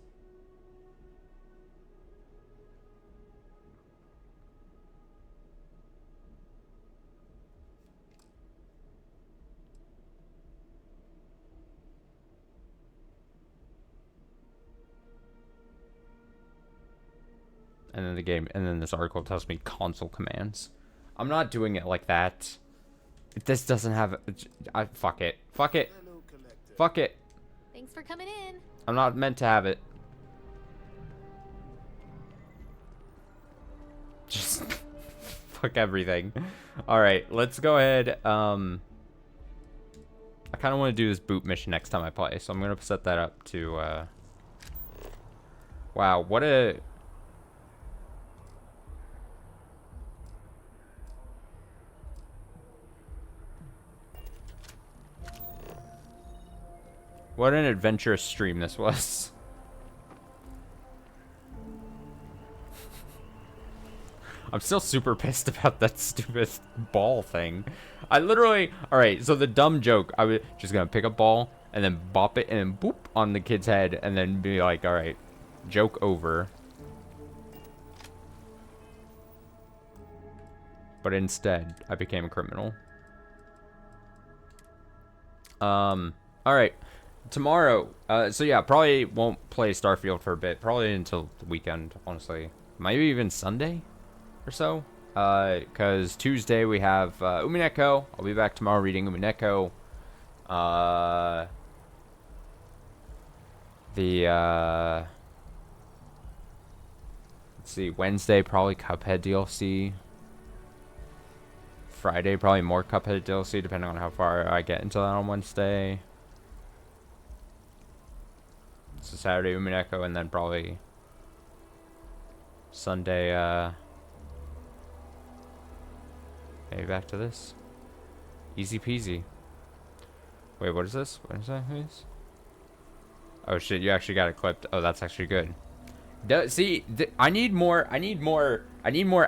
and then this article tells me console commands. I'm not doing it like that. If this doesn't have fuck it. Fuck it. Fuck it. Thanks for coming in. I'm not meant to have it. Just fuck everything. Alright, let's go ahead. I kind of want to do this boot mission next time I play, so I'm going to set that up to, wow, what a... What an adventurous stream this was. I'm still super pissed about that stupid ball thing. I literally... Alright, so the dumb joke, I was just gonna pick a ball and then bop it and then boop on the kid's head and then be like, alright, joke over. But instead, I became a criminal. Alright. Tomorrow, so yeah, probably won't play Starfield for a bit. Probably until the weekend, honestly. Maybe even Sunday or so. Because Tuesday we have Umineko. I'll be back tomorrow reading Umineko. Let's see, Wednesday probably Cuphead DLC. Friday probably more Cuphead DLC, depending on how far I get into that on Wednesday. So Saturday Umineko, and then probably Sunday, maybe back to this. Easy peasy. Wait, what is this? What is that? Oh shit, you actually got it clipped. Oh, that's actually good. See, I need more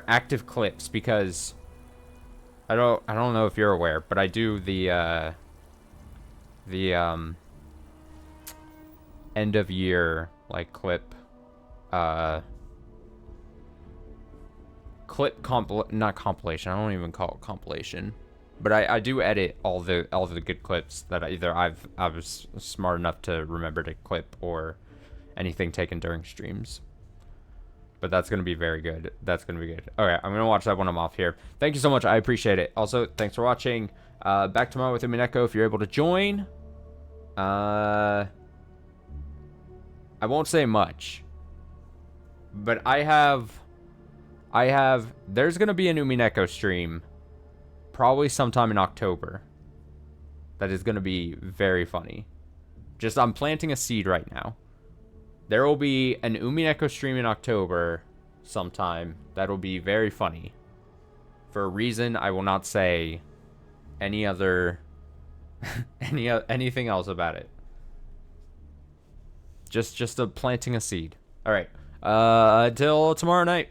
active clips, because I don't know if you're aware, but I do the end of year like clip not compilation. I don't even call it compilation, but I do edit all the good clips that I was smart enough to remember to clip, or anything taken during streams. But that's gonna be very good. That's gonna be good. Okay, I'm gonna watch that when I'm off here. Thank you so much. I appreciate it. Also, thanks for watching. Back tomorrow with Umineko if you're able to join. I won't say much, but there's gonna be a Umineko stream probably sometime in October that is gonna be very funny. Just, I'm planting a seed right now. There will be an Umineko stream in October sometime that will be very funny. For a reason I will not say any other anything else about it. Just planting a seed. All right. Till tomorrow night.